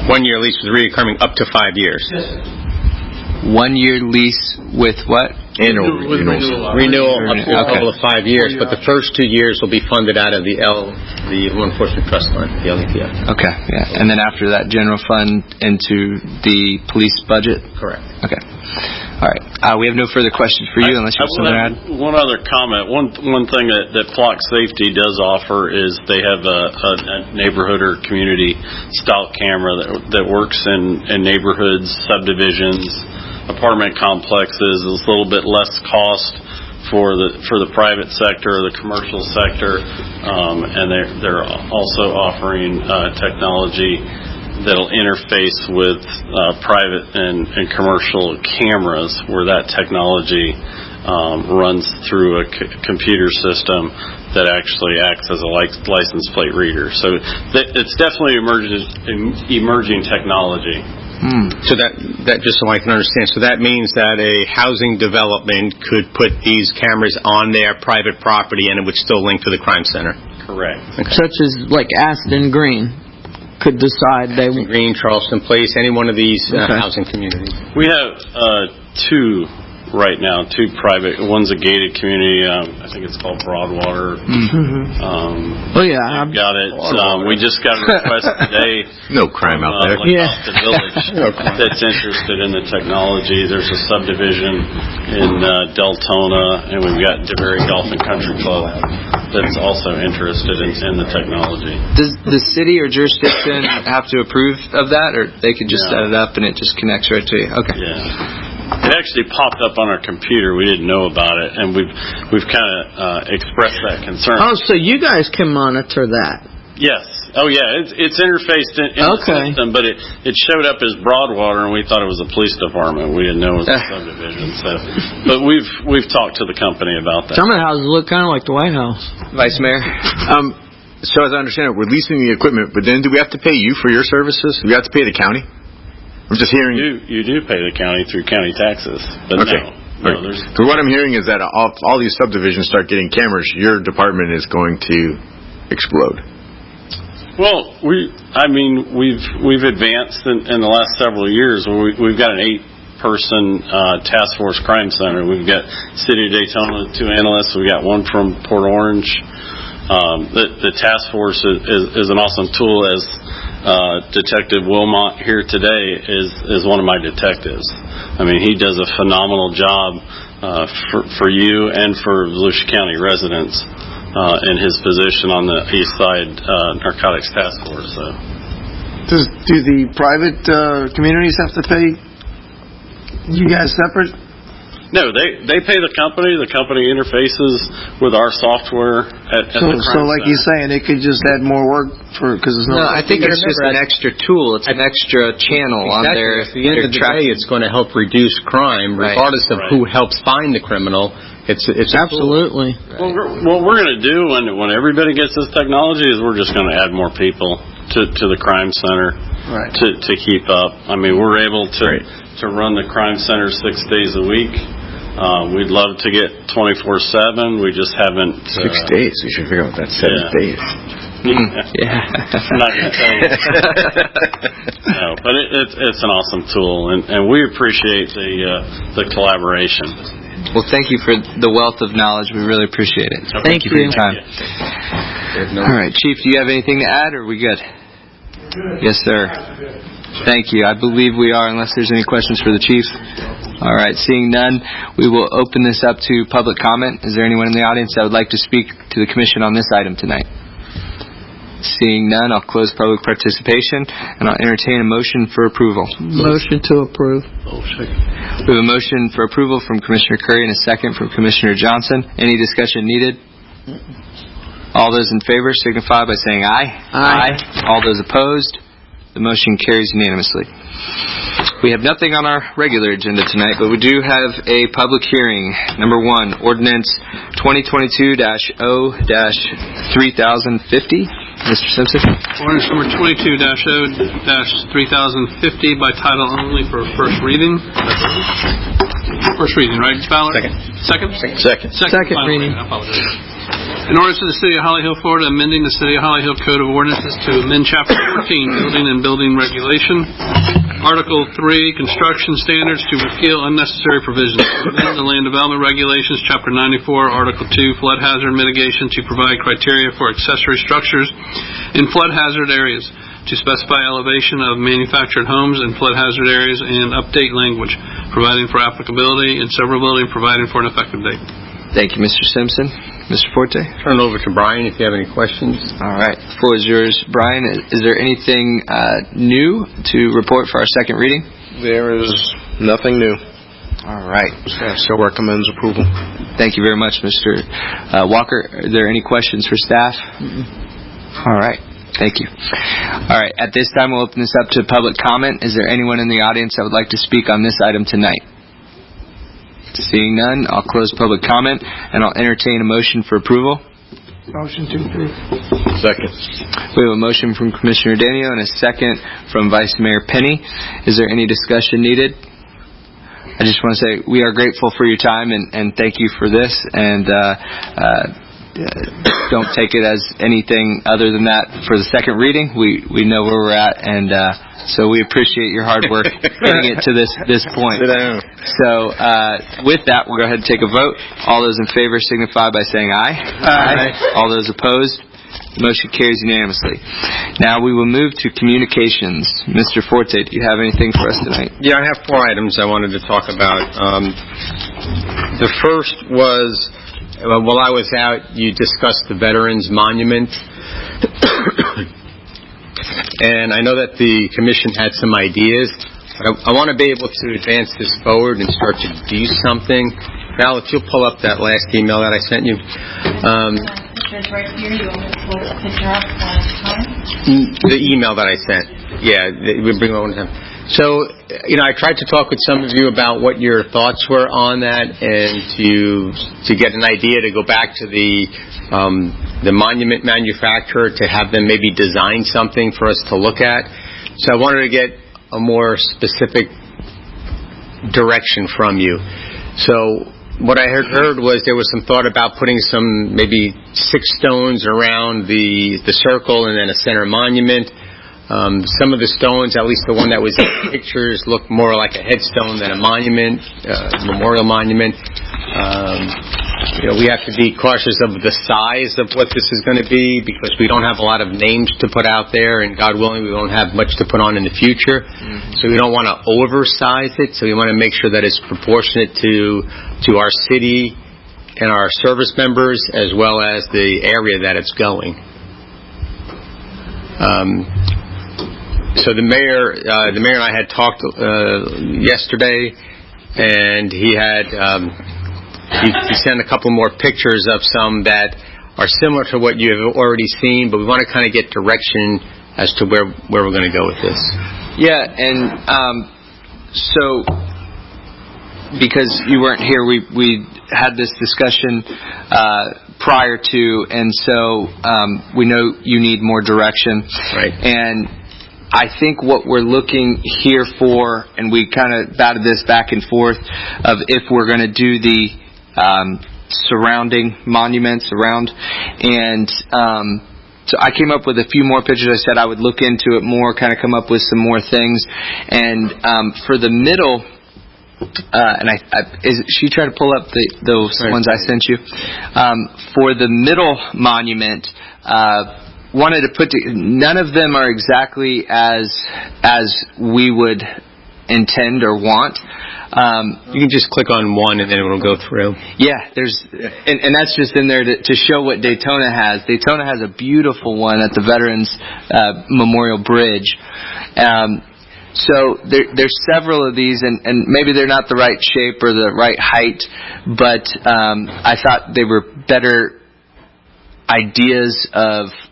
1 year lease with reoccurring up to 5 years. Yes, sir. 1 year lease with what? Renewal up to a couple of 5 years, but the first 2 years will be funded out of the Law Enforcement Trust Fund, the LETF. Okay, yeah. And then after that, general fund into the police budget? Correct. Okay. All right. We have no further questions for you unless you have something to add. One other comment. One thing that Flock Safety does offer is they have a neighborhood or community style camera that works in neighborhoods, subdivisions, apartment complexes. It's a little bit less cost for the private sector or the commercial sector, and they're also offering technology that'll interface with private and commercial cameras, where that technology runs through a computer system that actually acts as a license plate reader. So it's definitely emerging technology. So that just so I can understand, so that means that a housing development could put these cameras on their private property and it would still link to the crime center? Correct. Such as like Aston Green could decide they want. Green, Charleston Place, any one of these Okay. housing communities. We have two right now, two private. One's a gated community. I think it's called Broadwater. Oh yeah, I've got it. We just got a request today. No crime out there. The village that's interested in the technology. There's a subdivision in Deltona, and we've got DeBerry Golf and Country Club that's also interested in the technology. Does the city or jurisdiction have to approve of that, or they could just set it up and it just connects right to you? Okay. Yeah. It actually popped up on our computer. We didn't know about it, and we've kind of expressed that concern. Oh, so you guys can monitor that? Yes. Oh, yeah. It's interfaced in the system, but it showed up as Broadwater, and we thought it was a police department. We didn't know it was a subdivision. So, but we've talked to the company about that. Some of the houses look kind of like the White House. Vice Mayor. So as I understand it, we're leasing the equipment, but then do we have to pay you for your services? Do we have to pay the county? I'm just hearing. You do pay the county through county taxes, but okay. no. So what I'm hearing is that all these subdivisions start getting cameras, your department is going to explode. Well, we've advanced in the last several years. We've got an 8-person task force crime center. We've got City of Daytona 2 analysts. We've got one from Port Orange. The task force is an awesome tool. As Detective Wilmot here today is one of my detectives. I mean, he does a phenomenal job for you and for Volusia County residents in his position on the East Side Narcotics Task Force. So. Do the private communities have to pay you guys separate? No, they pay the company. The company interfaces with our software at the crime So like center. you're saying, it could just add more work because there's no. No, I think it's just an extra tool. It's an extra channel on their. At the end of the day, it's going to help reduce crime, regardless of who helps find the criminal. It's absolutely. What we're going to do when everybody gets this technology is we're just going to add more people to the crime center to keep up. I mean, we're able to run the crime center 6 days a week. We'd love to get 24/7. We just haven't. 6 days. You should figure out that 7 days. I'm not going to tell you. No, but it's an awesome tool, and we appreciate the collaboration. Well, thank you for the wealth of knowledge. We really appreciate it. Thank you for your time. All right, Chief, do you have anything to add, or are we good? Yes, sir. Thank you. I believe we are, unless there's any questions for the Chief. All right, seeing none, we will open this up to public comment. Is there anyone in the audience that would like to speak to the Commission on this item tonight? Seeing none, I'll close public participation, and I'll entertain a motion for approval. Motion to approve. We have a motion for approval from Commissioner Curry and a second from Commissioner Johnson. Any discussion needed? All those in favor signify by saying aye. Aye. All those opposed? The motion carries unanimously. We have nothing on our regular agenda tonight, but we do have a public hearing. Number 1, Ordinance 2022-0-3050. Mr. Simpson? Ordinance number 22-0-3050 by title only for first reading. First reading, right, Fowler? Second reading. I apologize. In ordinance to the City of Holly Hill, Florida, amending the City of Holly Hill Code of Ordinances to amend Chapter 14, Building and Building Regulation, Article 3, Construction Standards, to repeal unnecessary provisions, to amend the Land Development Regulations, Chapter 94, Article 2, Flood Hazard Mitigation, to provide criteria for accessory structures in flood hazard areas, to specify elevation of manufactured homes in flood hazard areas, and update language, providing for applicability and severability, and providing for an effective date. Thank you, Mr. Simpson. Mr. Forte? Turn it over to Brian if you have any questions. All right. The floor is yours. Brian, is there anything new to report for our second reading? There is nothing new. All right. Staff still recommends approval. Thank you very much, Mr. Walker. Are there any questions for staff? All right. Thank you. All right. At this time, we'll open this up to public comment. Is there anyone in the audience that would like to speak on this item tonight? Seeing none, I'll close public comment, and I'll entertain a motion for approval. Motion to approve. Second. We have a motion from Commissioner Danio and a second from Vice Mayor Penny. Is there any discussion needed? I just want to say we are grateful for your time and thank you for this. And don't take it as anything other than that for the second reading. We know where we're at, and so we appreciate your hard work getting it to this point. So with that, we'll go ahead and take a vote. All those in favor signify by saying aye. Aye. All those opposed? Motion carries unanimously. Now we will move to communications. Mr. Forte, do you have anything for us tonight? Yeah, I have 4 items I wanted to talk about. The first was, while I was out, you discussed the Veterans Monument. And I know that the commission had some ideas. I want to be able to advance this forward and start to do something. Val, if you'll pull up that last email that I sent you. It's right here. You want me to pull the picture up one at a time? The email that I sent. Yeah, we bring it one at a time. So, I tried to talk with some of you about what your thoughts were on that, and to get an idea to go back to the monument manufacturer to have them maybe design something for us to look at. So I wanted to get a more specific direction from you. So what I heard was there was some thought about putting some maybe 6 stones around the circle and then a center monument. Some of the stones, at least the one that was in the pictures, looked more like a headstone than a monument, memorial monument. We have to be cautious of the size of what this is going to be because we don't have a lot of names to put out there, and God willing, we won't have much to put on in the future. Mm-hmm. So we don't want to oversize it. So we want to make sure that it's proportionate to our city and our service members as well as the area that it's going. So the mayor and I had talked yesterday, and he had he sent a couple more pictures of some that are similar to what you have already seen, but we want to kind of get direction as to where we're going to go with this. Yeah, and so because you weren't here, we had this discussion prior to, and so we know you need more direction. Right. And I think what we're looking here for, and we kind of batted this back and forth, of if we're going to do the surrounding monuments around, and so I came up with a few more pictures. I said I would look into it more, kind of come up with some more things, and for the middle, and she tried to pull up those ones I sent you. For the middle monument, wanted to none of them are exactly as we would intend or want. You can just click on one and then it'll go through. Yeah, and that's just in there to show what Daytona has. Daytona has a beautiful one at the Veterans Memorial Bridge. So there's several of these, and maybe they're not the right shape or the right height, but I thought they were better ideas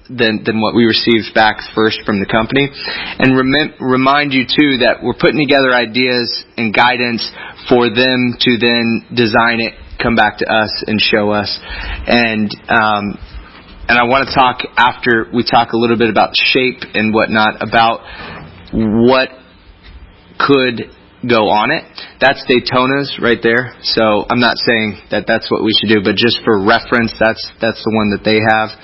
than what we received back first from the company. And remind you too that we're putting together ideas and guidance for them to then design it, come back to us and show us. And I want to talk, after we talk a little bit about shape and whatnot, about what could go on it. That's Daytona's right there. So I'm not saying that that's what we should do, but just for reference, that's the one that they have.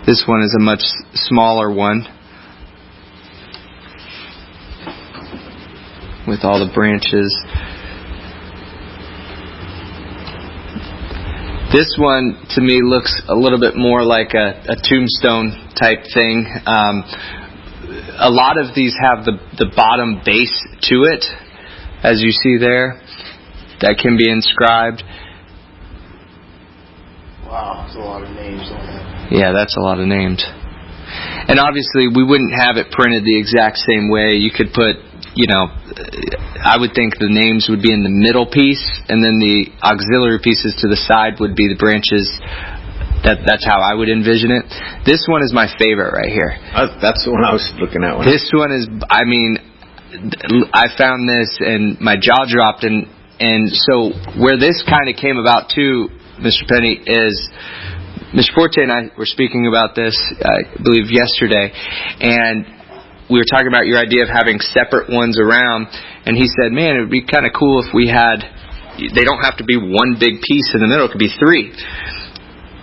This one is a much smaller one with all the branches. This one, to me, looks a little bit more like a tombstone type thing. A lot of these have the bottom base to it, as you see there, that can be inscribed. Wow, that's a lot of names on that. Yeah, that's a lot of names. And obviously, we wouldn't have it printed the exact same way. You could put, I would think the names would be in the middle piece, and then the auxiliary pieces to the side would be the branches. That's how I would envision it. This one is my favorite right here. That's the one I was looking at. This one is, I found this and my jaw dropped, and so where this kind of came about too, Mr. Penny, is Mr. Forte and I were speaking about this, I believe, yesterday, and we were talking about your idea of having separate ones around, and he said, man, it would be kind of cool if we had they don't have to be one big piece in the middle. It could be 3.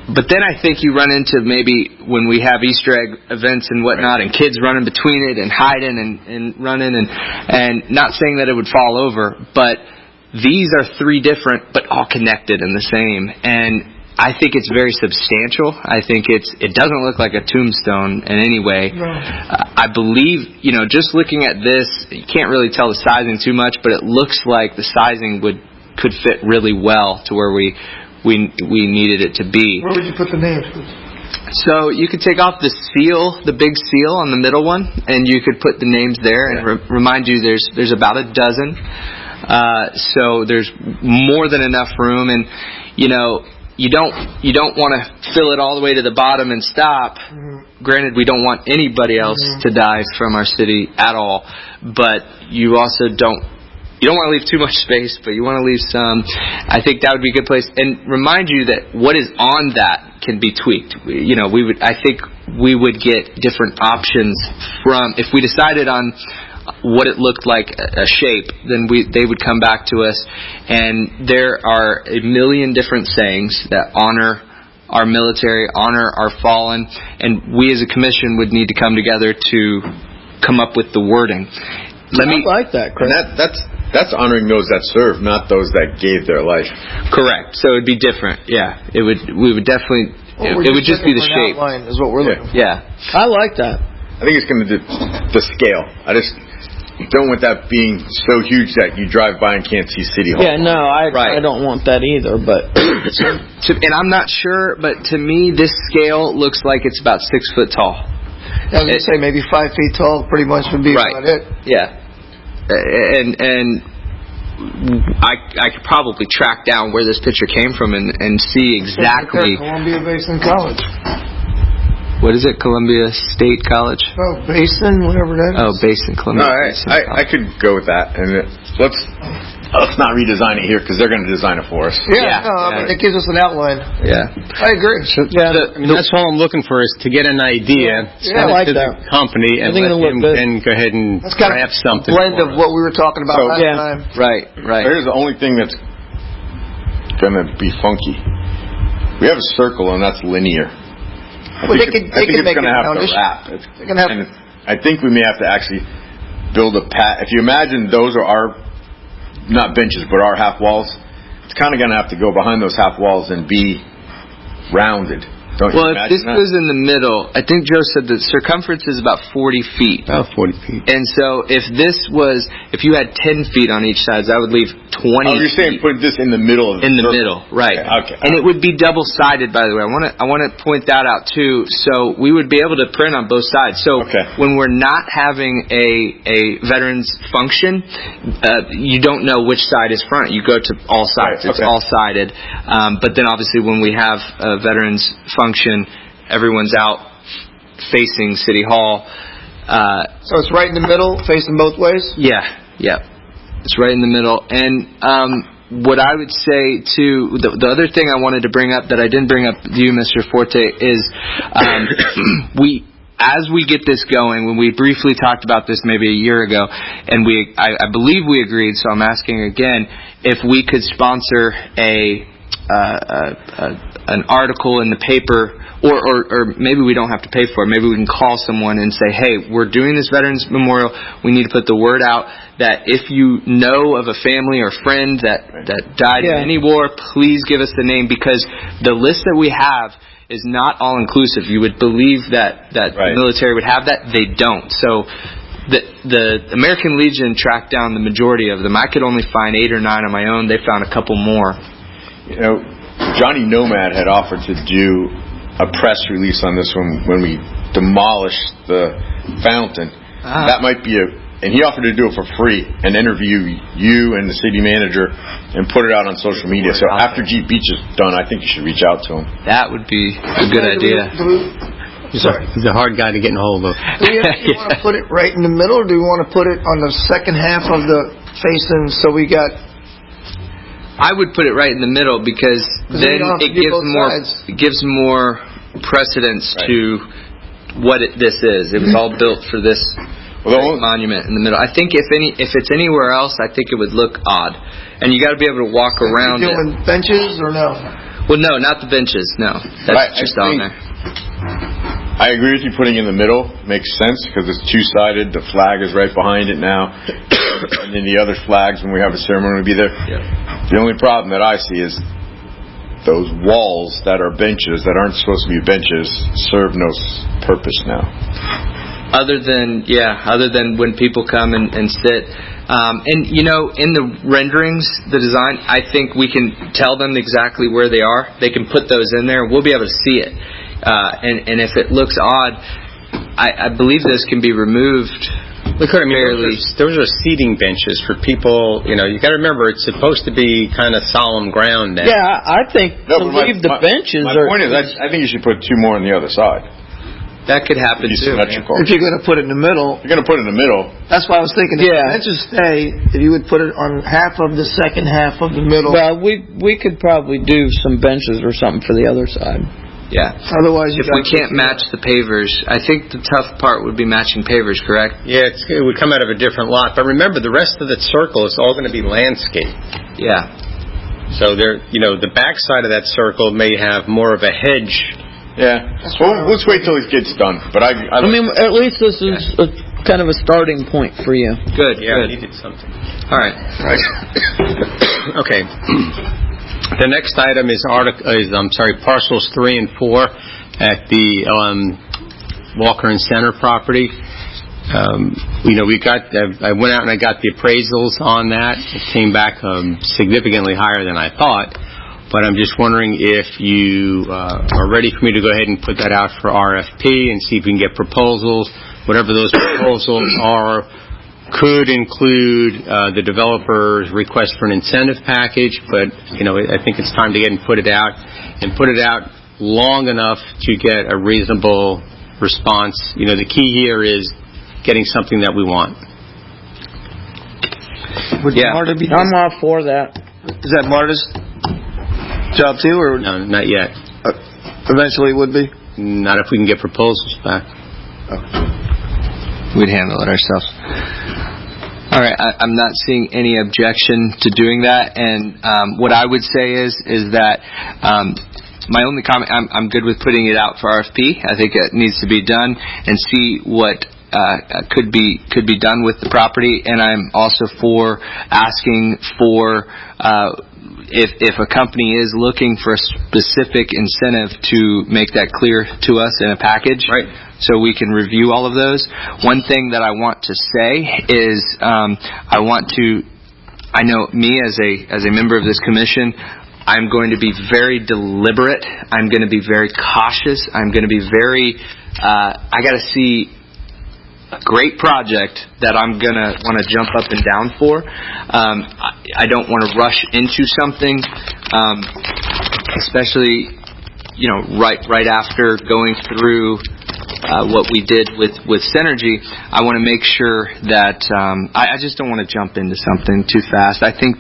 But then I think you run into maybe when we have Easter egg events and whatnot, and kids running between it and hiding and running, and not saying that it would fall over, but these are 3 different but all connected and the same. And I think it's very substantial. I think it doesn't look like a tombstone in any way. I believe, just looking at this, you can't really tell the sizing too much, but it looks like the sizing could fit really well to where we needed it to be. Where would you put the names? So you could take off the seal, the big seal on the middle one, and you could put the names there. And remind you, there's about a dozen. So there's more than enough room, and you don't want to fill it all the way to the bottom and stop. Granted, we don't want anybody else to die from our city at all, but you also don't want to leave too much space, but you want to leave some. I think that would be a good place. And remind you that what is on that can be tweaked. I think we would get different options from, if we decided on what it looked like a shape, then they would come back to us. And there are a million different sayings that honor our military, honor our fallen, and we as a commission would need to come together to come up with the wording. I like that, Chris. That's honoring those that serve, not those that gave their life. Correct. So it would be different. Yeah. We would definitely. It would just be the shape. Outline is what we're looking for. Yeah. I like that. I think it's going to do the scale. I just don't want that being so huge that you drive by and can't see City Hall. Yeah, no, I don't want that either. But and I'm not sure, but to me, this scale looks like it's about 6 foot tall. I was going to say maybe 5 feet tall. Pretty much would be about it. Yeah. And I could probably track down where this picture came from and see exactly. Columbia Basin College. What is it? Columbia State College? Oh, Basin, whatever that is. Oh, Basin, Columbia. No, I could go with that. And let's not redesign it here because they're going to design it for us. But it gives us an outline. Yeah, I agree. That's all I'm looking for is to get an idea, send it to the company, and let them then go ahead and draft something. Blend of what we were talking about last time. Right. Here's the only thing that's going to be funky. We have a circle, and that's linear. I think it's going to have to wrap. And I think we may have to actually build a pad. If you imagine those are our, not benches, but our half walls, it's kind of going to have to go behind those half walls and be rounded. Don't you if this was in the middle, I think Joe said the circumference is about 40 feet. About 40 feet. And so if you had 10 feet on each side, that would leave 20 Oh, you're saying put this in the middle of the circle. middle, right. Okay. And it would be double-sided, by the way. I want to point that out, too. So we would be able to print on both sides. So when we're not having a veterans function, you don't know which side is front. You go to all sides. It's all-sided. But then, obviously, when we have a veterans function, everyone's out facing City Hall. So it's right in the middle, facing both ways? Yeah. It's right in the middle. And what I would say, too, the other thing I wanted to bring up that I didn't bring up to you, Mr. Forte, is as we get this going, when we briefly talked about this maybe a year ago, and I believe we agreed, so I'm asking again, if we could sponsor an article in the paper, or maybe we don't have to pay for it. Maybe we can call someone and say, hey, we're doing this Veterans Memorial. We need to put the word out that if you know of a family or friend that died in any war, please give us the name, because the list that we have is not all-inclusive. You would believe that the military would have that. They don't. So the American Legion tracked down the majority of them. I could only find 8 or 9 on my own. They found a couple more. Johnny Nomad had offered to do a press release on this when we demolished the fountain. That might be and he offered to do it for free and interview you and the city manager and put it out on social media. So after Jeep Beach is done, I think you should reach out to him. That would be a good idea. He's a hard guy to get in hold of. Do you want to put it right in the middle, or do we want to put it on the second half of the facing, so we got... I would put it right in the middle, because then it gives more precedence to what this is. It was all built for this great monument in the middle. I think if it's anywhere else, I think it would look odd. And you got to be able to walk around You doing benches or no? Well, no, not the benches. No, that's just on there. I agree with you putting in the middle. Makes sense because it's two-sided. The flag is right behind it now. And then the other flags, when we have a ceremony, will be there. Yeah. The only problem that I see is those walls that are benches that aren't supposed to be benches serve no purpose now. Other than when people come and sit. And, you know, in the renderings, the design, I think we can tell them exactly where they are. They can put those in there. We'll be able to see it. And if it looks odd, I believe this can be removed. Look, I mean, those are seating benches for people. You know, you got to remember it's supposed to be kind of solemn ground now. Yeah, I think leave the benches. My point is, I think you should put two more on the other side. That could happen too. If you're going to put it in the middle. You're going to put it in the middle. That's why I was thinking. If the benches stay, if you would put it on half of the second half of the middle. Well, we could probably do some benches or something for the other side. Yeah. Otherwise, if we can't match the pavers, I think the tough part would be matching pavers, correct? Yeah, it would come out of a different lot. But remember, the rest of the circle is all going to be landscape. Yeah. So there, you know, the back side of that circle may have more of a hedge. Yeah. Well, let's wait till it gets done. But I mean, at least this is kind of a starting point for you. Good. Yeah, good. I needed something. All right. Okay. The next item is parcels 3 and 4 at the Walker and Center property. You know, I went out and I got the appraisals on that. It came back significantly higher than I thought. But I'm just wondering if you are ready for me to go ahead and put that out for RFP and see if we can get proposals. Whatever those proposals are could include the developer's request for an incentive package. But, you know, I think it's time to get and put it out long enough to get a reasonable response. You know, the key here is getting something that we want. I'm all for that. Is that Marta's job too, or no, not yet. Eventually, would be. Not if we can get proposals back. We'd handle it ourselves. All right, I'm not seeing any objection to doing that, and what I would say is that my only comment, I'm good with putting it out for RFP. I think it needs to be done and see what could be done with the property, and I'm also for asking for if a company is looking for a specific incentive to make that clear to us in a package, right? So we can review all of those. One thing that I want to say is I know me as a member of this commission, I'm going to be very deliberate. I'm going to be very cautious. I'm going to be very I got to see a great project that I'm going to want to jump up and down for. I don't want to rush into something, especially, you know, right after going through what we did with Synergy. I want to make sure that I just don't want to jump into something too fast. I think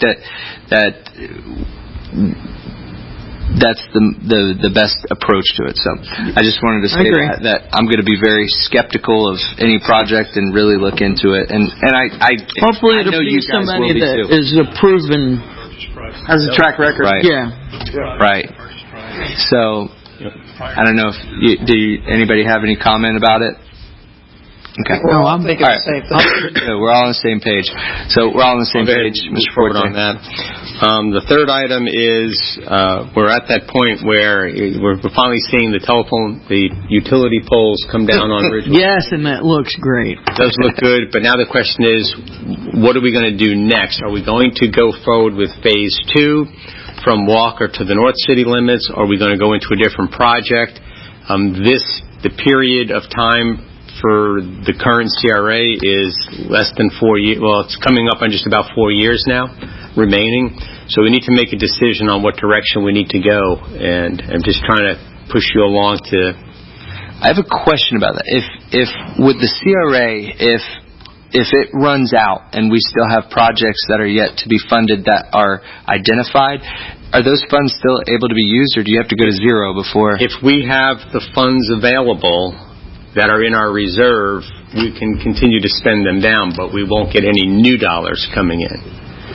that's the best approach to it. So I just wanted to say that I'm going to be very skeptical of any project and really look into it. And I hopefully I know you guys will be too. Is a proven, has a track record. Right. Yeah. Right. So I don't know if anybody have any comment about it? Okay. Well, I'm thinking the same thing. We're all on the same page. So we're all on the same page, Mr. Forte. On that. The third item is we're at that point where we're finally seeing the utility poles come down on Ridgewood. Yes, and that looks great. It does look good, but now the question is, what are we going to do next? Are we going to go forward with Phase 2 from Walker to the North City limits? Or are we going to go into a different project? The period of time for the current CRA is less than 4 years. Well, it's coming up on just about 4 years now remaining. So we need to make a decision on what direction we need to go. And I'm just trying to push you along to... I have a question about that. If with the CRA, if it runs out and we still have projects that are yet to be funded that are identified, are those funds still able to be used, or do you have to go to zero before? If we have the funds available, that are in our reserve, we can continue to spend them down, but we won't get any new dollars coming in.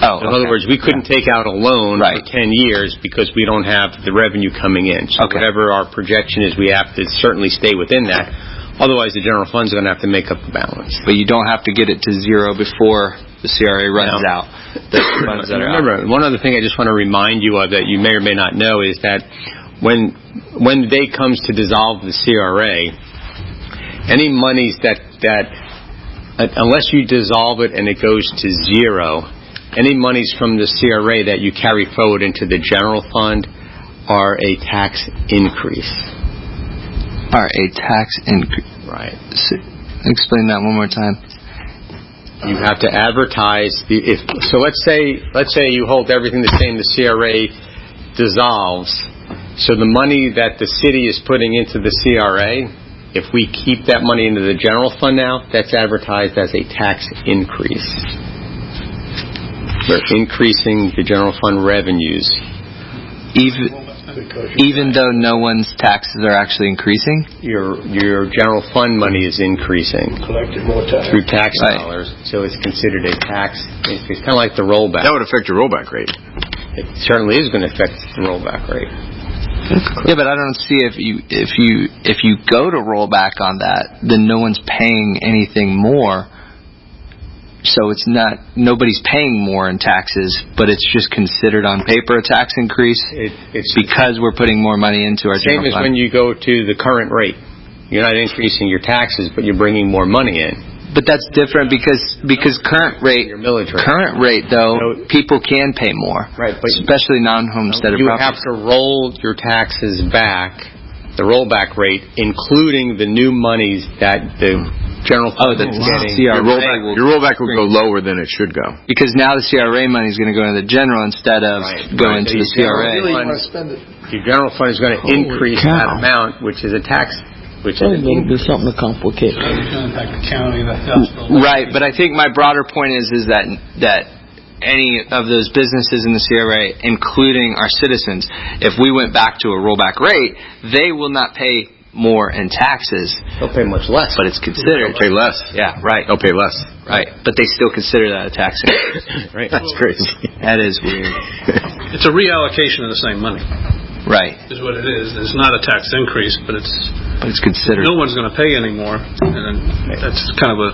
Oh, In other words, we couldn't take out a loan for 10 years because we don't have the revenue coming in. So whatever our projection is, we have to certainly stay within that. Otherwise, the general fund's going to have to make up the balance. But you don't have to get it to zero before the CRA runs out. The funds that are Remember, one other thing I just want to remind you of that you may or may not know is that when the day comes to dissolve the CRA, any monies that unless you dissolve it and it goes to zero, any monies from the CRA that you carry forward into the general fund are a tax increase. Are a tax increase. Right. Explain that one more time. You have to advertise. So let's say you hold everything the same. The CRA dissolves. So the money that the city is putting into the CRA, if we keep that money into the general fund now, that's advertised as a tax increase. We're increasing the general fund revenues. Even though no one's taxes are actually increasing? Your general fund money is increasing. Collected more tax. Through tax dollars, so it's considered a tax increase. Kind of like the rollback. That would affect your rollback rate. It certainly is going to affect the rollback rate. Yeah, but I don't see if you go to roll back on that, then no one's paying anything more. So it's nobody's paying more in taxes, but it's just considered on paper a tax increase. It's because we're putting more money into our general fund. Same as when you go to the current rate. You're not increasing your taxes, but you're bringing more money in. But that's different because current rate though, people can pay more, right? But especially non-homesteaded properties. You properties. have to roll your taxes back, the rollback rate, including the new monies that the general fund is getting. Your rollback will go lower than it should go. Because now the CRA money is going to go into the general instead of going to the CRA. Your general fund is going to increase that amount, which is a tax. Which is something to complicate. Right, but I think my broader point is that any of those businesses in the CRA, including our citizens, if we went back to a rollback rate, they will not pay more in taxes. They'll pay much less. But it's considered. They'll pay less. Yeah, right. They'll pay less. Right, but they still consider that a tax increase. Right. That's crazy. That is weird. It's a reallocation of the same money. Right. Is what it is. It's not a tax increase, but it's considered. No one's going to pay anymore, and that's kind of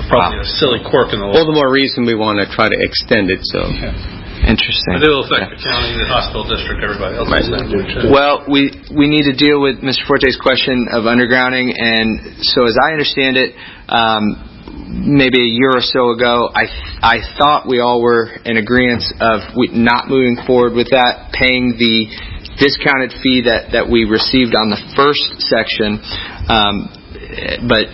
probably a silly quirk in the law. All the more reason we want to try to extend it. So interesting. But it will affect the county, the hospital district, everybody else. Right. Well, we need to deal with Mr. Forte's question of undergrounding, and so as I understand it, maybe a year or so ago, I thought we all were in agreement of not moving forward with that, paying the discounted fee that we received on the first section, but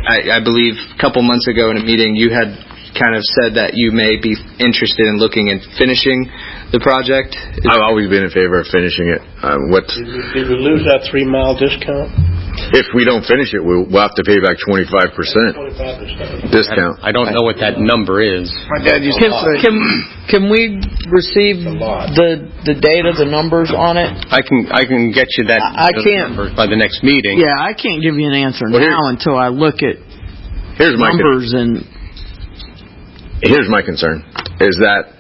I believe a couple months ago in a meeting you had kind of said that you may be interested in looking at finishing the project. I've always been in favor of finishing it. Did we lose that 3 mile discount? If we don't finish it, we'll have to pay back 25% discount. I don't know what that number is. My dad used to say. Can we receive the data, the numbers on it? I can get you that. I can't by the next meeting. Yeah, I can't give you an answer now until I look at numbers and. Here's my concern: is that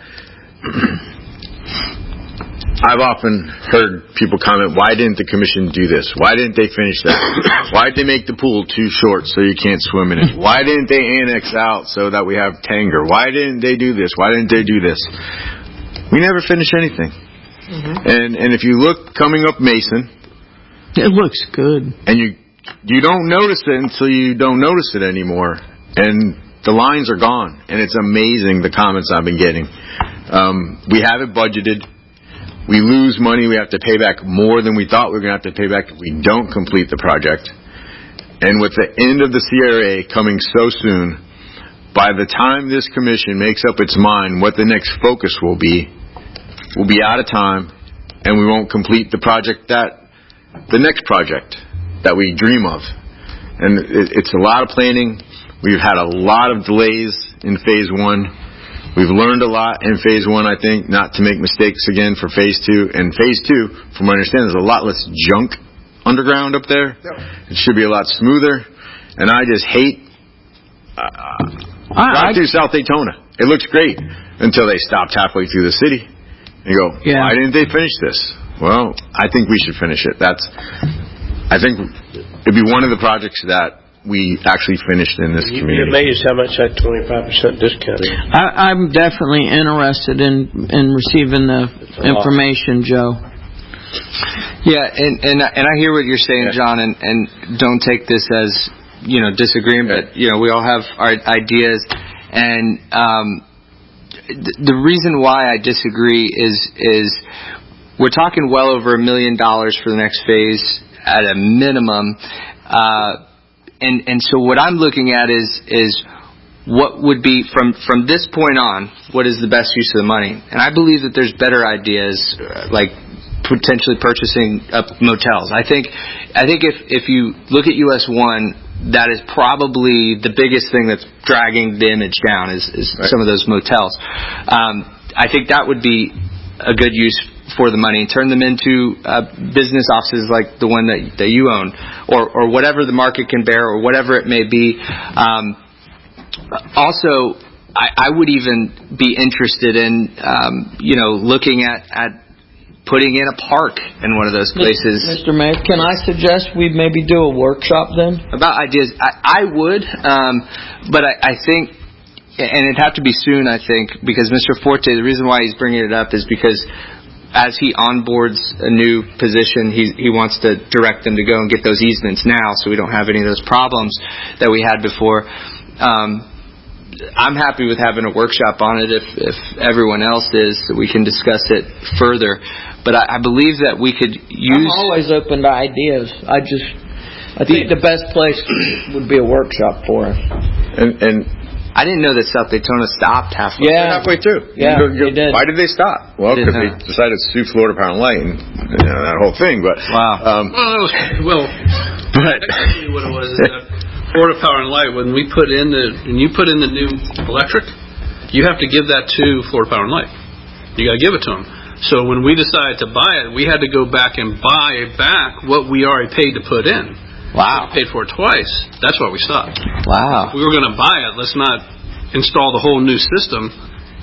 I've often heard people comment, "Why didn't the commission do this? Why didn't they finish that? Why did they make the pool too short so you can't swim in it? Why didn't they annex out so that we have Tanger? Why didn't they do this? Why didn't they do this?" We never finish anything. Mm-hmm. And if you look coming up Mason, it looks good. And you don't notice it until you don't notice it anymore. And the lines are gone, and it's amazing the comments I've been getting. We have it budgeted. We lose money. We have to pay back more than we thought we were going to have to pay back if we don't complete the project. And with the end of the CRA coming so soon, by the time this commission makes up its mind what the next focus will be, we'll be out of time, and we won't complete the next project that we dream of. And it's a lot of planning. We've had a lot of delays in Phase 1. We've learned a lot in Phase 1, I think, not to make mistakes again for Phase 2. And Phase 2, from what I understand, there's a lot less junk underground up there. It should be a lot smoother. And I just hate drive through South Daytona. It looks great until they stopped halfway through the city. And you go, why didn't they finish this? Well, I think we should finish it. I think it'd be one of the projects that we actually finished in this community. You're amazed how much that 25% discount is. I'm definitely interested in receiving the information, Joe. Yeah, and I hear what you're saying, John, and don't take this as, disagreeing, but, we all have our ideas, and the reason why I disagree is we're talking well over $1 million for the next phase at a minimum, and so what I'm looking at is what would be from this point on, what is the best use of the money? And I believe that there's better ideas, like potentially purchasing motels. I think if you look at US 1, that is probably the biggest thing that's dragging the image down is some of those motels. I think that would be a good use for the money. Turn them into business offices like the one that you own, or whatever the market can bear, or whatever it may be. Also, I would even be interested in looking at putting in a park in one of those places. Mr. Mayor, can I suggest we maybe do a workshop then? About ideas. I would, but I think, and it'd have to be soon, I think, because Mr. Forte, the reason why he's bringing it up is because as he onboards a new position, he wants to direct them to go and get those easements now so we don't have any of those problems that we had before. I'm happy with having a workshop on it if everyone else is, so we can discuss it further. But I believe that we could use... I'm always open to ideas. I think the best place would be a workshop for us. And I didn't know that South Daytona stopped halfway. Halfway through. Yeah, they did. Why did they stop? Well, because they decided to sue Florida Power and Light and that whole thing. But but actually what it was is that Florida Power and Light, when you put in the new electric, you have to give that to Florida Power and Light. You got to give it to them. So when we decided to buy it, we had to go back and buy back what we already paid to put in. Wow. We paid for it twice. That's why we stopped. Wow. If we were going to buy it, let's not install the whole new system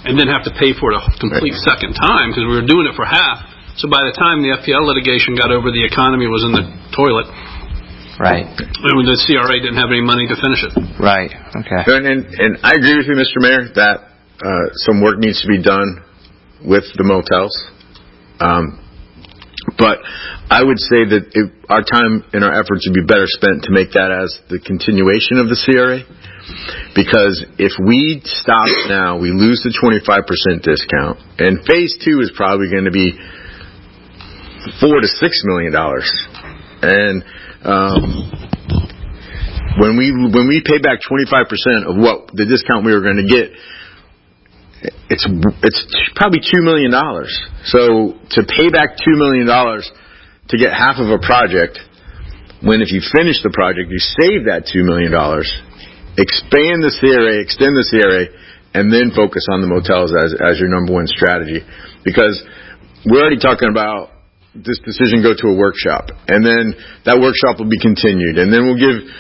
and then have to pay for it a complete second time, because we were doing it for half. So by the time the FPL litigation got over, the economy was in the toilet. Right. And the CRA didn't have any money to finish it. Right. Okay. And I agree with you, Mr. Mayor, that some work needs to be done with the motels. But I would say that our time and our efforts would be better spent to make that as the continuation of the CRA. Because if we stop now, we lose the 25% discount. And phase 2 is probably going to be $4 to $6 million. And when we pay back 25% of what the discount we were going to get, it's probably $2 million. So to pay back $2 million to get half of a project, when if you finish the project, you save that $2 million, expand the CRA, extend the CRA, and then focus on the motels as your number one strategy. Because we're already talking about this decision go to a workshop, and then that workshop will be continued, and then we'll give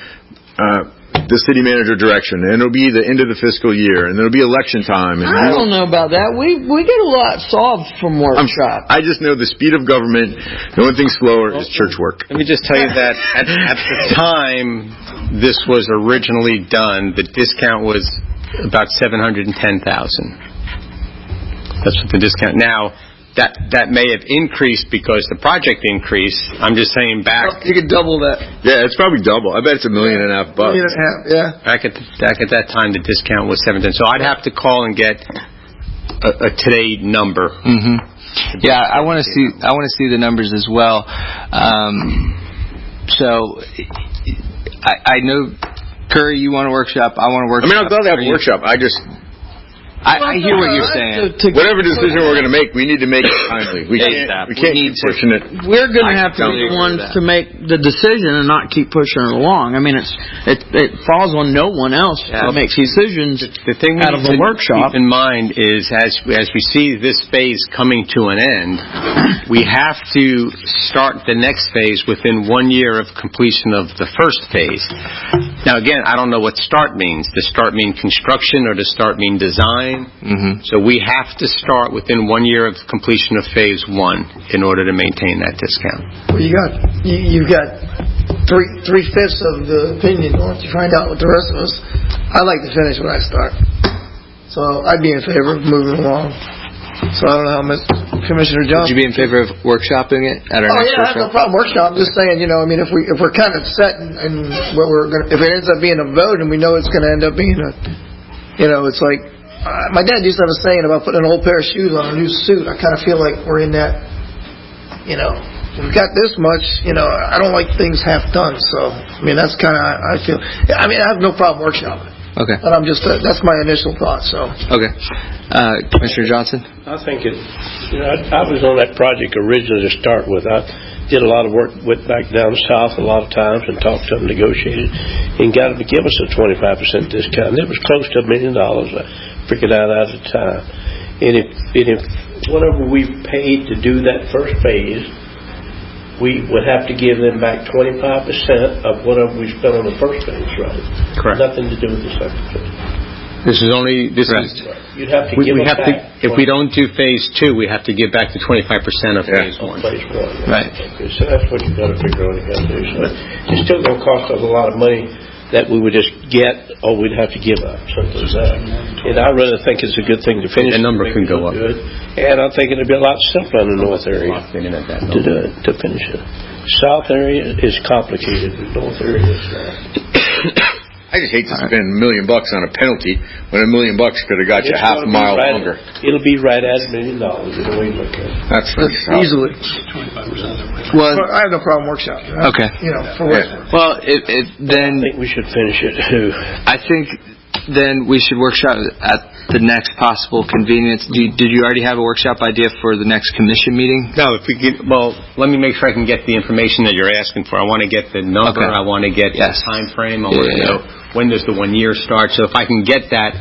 the city manager direction, and it'll be the end of the fiscal year, and there'll be election time. And I don't know about that. We get a lot solved from workshop. I just know the speed of government. The only thing slower is church work. Let me just tell you that at the time this was originally done, the discount was about $710,000. That's what the discount now. That may have increased because the project increased. I'm just saying back. You could double that. Yeah, it's probably double. I bet it's $1.5 million. $1.5 million, yeah. Back at that time, the discount was $710. So I'd have to call and get a today number. Mm-hmm. Yeah, I want to see the numbers as well. So I know, Curry, you want a workshop. I want a workshop. I mean, I'd love to have a workshop. I hear what you're saying. Whatever decision we're going to make, we need to make it timely. We can't keep pushing it. We're going to have to be the ones to make the decision and not keep pushing it along. I mean, it falls on no one else to make decisions the thing out of a workshop. Keep in mind is as we see this phase coming to an end, we have to start the next phase within 1 year of completion of the first phase. Now, again, I don't know what start means. Does start mean construction or does start mean design? So we have to start within 1 year of completion of phase 1 in order to maintain that discount. Well, you've got three-fifths of the opinion. Once you find out with the rest of us, I like to finish when I start. So I'd be in favor of moving along. So I don't know how much Commissioner Johnson. Would you be in favor of workshopping it at our next I have no problem workshop. I'm just saying, I mean, if we're kind of set and what we're going, if it ends up being a vote and we know it's going to end up being a, it's like. My dad used to have a saying about putting an old pair of shoes on a new suit. I kind of feel like we're in that, we've got this much, I don't like things half done. So, I mean, that's kind of, I feel, I mean, I have no problem workshopping. Okay. But I'm just, that's my initial thought, so. Okay. Commissioner Johnson? I think I was on that project originally to start with. I did a lot of work, went back down south a lot of times and talked to them, negotiated, and got them to give us a 25% discount. And it was close to $1 million. I figured out at the time. And if whatever we paid to do that first phase, we would have to give them back 25% of whatever we spent on the first phase, right? Correct. Nothing to do with the second phase. You'd have to give them back. If we don't do phase 2, we have to give back the 25% of phase 1. Phase 1. Right. Okay, so that's what you've got to figure out. You got to do. So it's still going to cost us a lot of money that we would just get, or we'd have to give up. Something like that. And I really think it's a good thing to finish. The number can go up. Good. And I think it'd be a lot simpler in the north area to do it, to finish it. South area is complicated. The north area is not. I just hate to spend $1 million on a penalty when $1 million could have got you half a mile longer. It'll be right at $1 million. The way you look at it. That's easily. Well, I have no problem workshop. Okay. For what? Well, then I think we should finish it too. I think then we should workshop at the next possible convenience. Did you already have a workshop idea for the next commission meeting? No, let me make sure I can get the information that you're asking for. I want to get the number. Okay. I want to get the time frame. I want to know when does the 1 year start. So if I can get that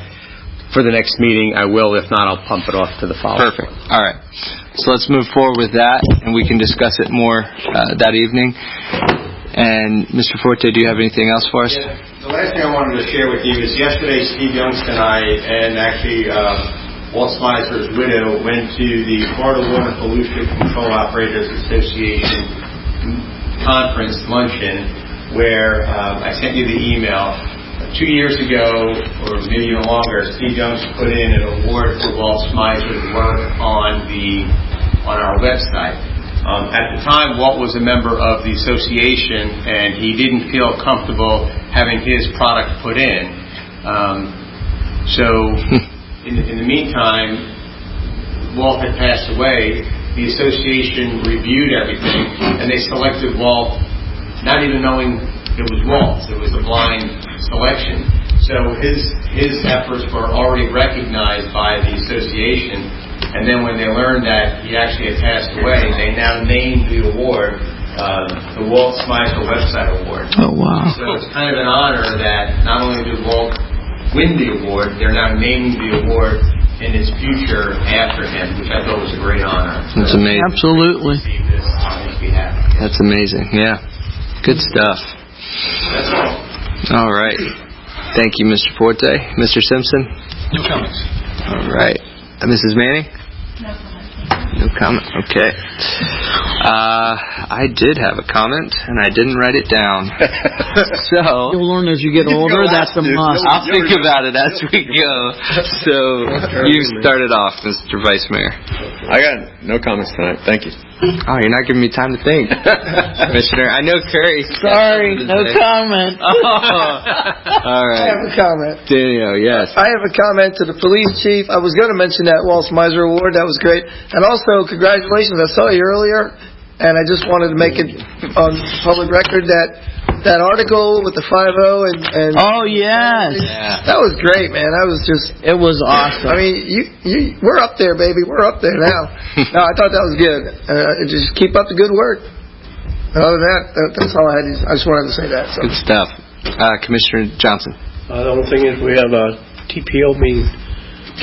for the next meeting, I will. If not, I'll pump it off to the following. Perfect. All right. So let's move forward with that, and we can discuss it more that evening. And Mr. Forte, do you have anything else for us? Yeah. The last thing I wanted to share with you is yesterday Steve Youngstown and I, and actually Walt Smyser's widow, went to the Florida Water Pollution Control Operators Association conference luncheon, where I sent you the email. 2 years ago, or maybe even longer, Steve Youngs put in an award for Walt Smyser's work on our website. At the time, Walt was a member of the association, and he didn't feel comfortable having his product put in. So, in the meantime, Walt had passed away. The association reviewed everything, and they selected Walt, not even knowing it was Walt. It was a blind selection. So his efforts were already recognized by the association. And then when they learned that he actually had passed away, they now named the award the Walt Smiser Website Award. Oh, wow. So it's kind of an honor that not only did Walt win the award, they're now naming the award in its future after him, which I thought was a great honor. That's amazing. Absolutely. This on his behalf. That's amazing. Yeah. Good stuff. That's all. All right. Thank you, Mr. Forte. Mr. Simpson? No comments. All right. Mrs. Manning? No comment. Okay. I did have a comment, and I didn't write it down. So You'll learn as you get older. That's a must. I'll think about it as we go. So you started off, Mr. Vice Mayor. I got no comments tonight. Thank you. Oh, you're not giving me time to think. Commissioner, I know Curry. Sorry, no comment. All right. I have a comment. Daniel, yes. I have a comment to the police chief. I was going to mention that Walt Smiser Award. That was great. And also, congratulations. I saw you earlier, and I just wanted to make it on public record that that article with the 5-0 and Oh, yes. that was great, man. That was just. It was awesome. I mean, we're up there, baby. We're up there now. No, I thought that was good. Just keep up the good work. And other than that, that's all I had. I just wanted to say that. So. Good stuff. Commissioner Johnson. The only thing is we have a TPO meeting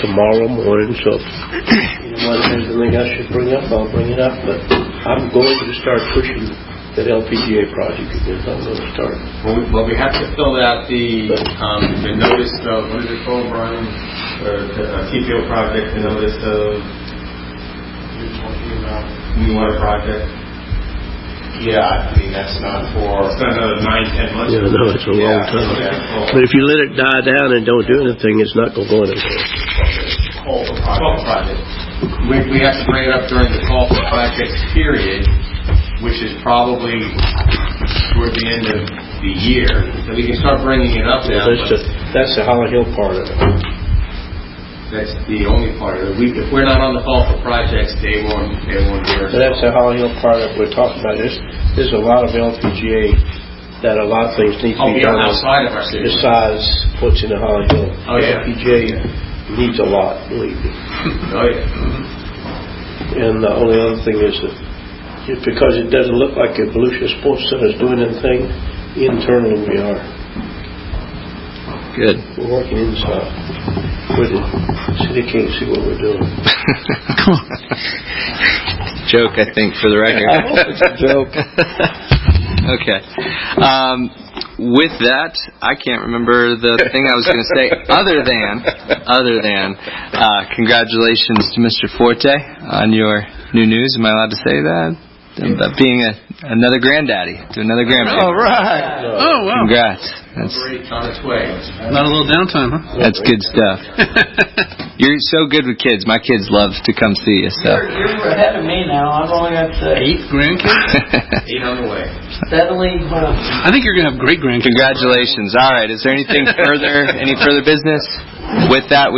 tomorrow morning, so if anyone has anything I should bring up, I'll bring it up. But I'm going to start pushing that LPGA project because I'm going to start. Well, we have to fill out the notice of, what is it called, Brian? The TPO project, the notice of New Water Project. Yeah, I mean, that's not for... It's not another 9-10 months. Yeah, no, it's a long time. But if you let it die down and don't do anything, it's not going to go anywhere. Call for project. We have to bring it up during the call for project period, which is probably toward the end of the year. So we can start bringing it up now. That's the Holly Hill part of it. That's the only part of it. If we're not on the call for projects, they won't do it. So that's the Holly Hill part that we're talking about. There's a lot of LPGA that a lot of things need to be done outside of our city. Besides what's in the Holly Hill. Oh, yeah. LPGA needs a lot, believe me. Oh, yeah. And the only other thing is that just because it doesn't look like the Volusia Sports Center is doing anything, internally we are. Good. We're working inside. The city can't see what we're doing. Joke, I think, for the record. I hope it's a joke. Okay. With that, I can't remember the thing I was going to say other than congratulations to Mr. Forte on your new news. Am I allowed to say that? About being another granddaddy to another grandbaby. All right. Oh, wow. Congrats. That's on its way. Not a little downtime, huh? That's good stuff. You're so good with kids. My kids love to come see you. So. You're ahead of me now. I've only got 8 grandkids? 8 on the way. Steadily. I think you're going to have great grandkids. Congratulations. All right. Is there anything further? Any further business? With that,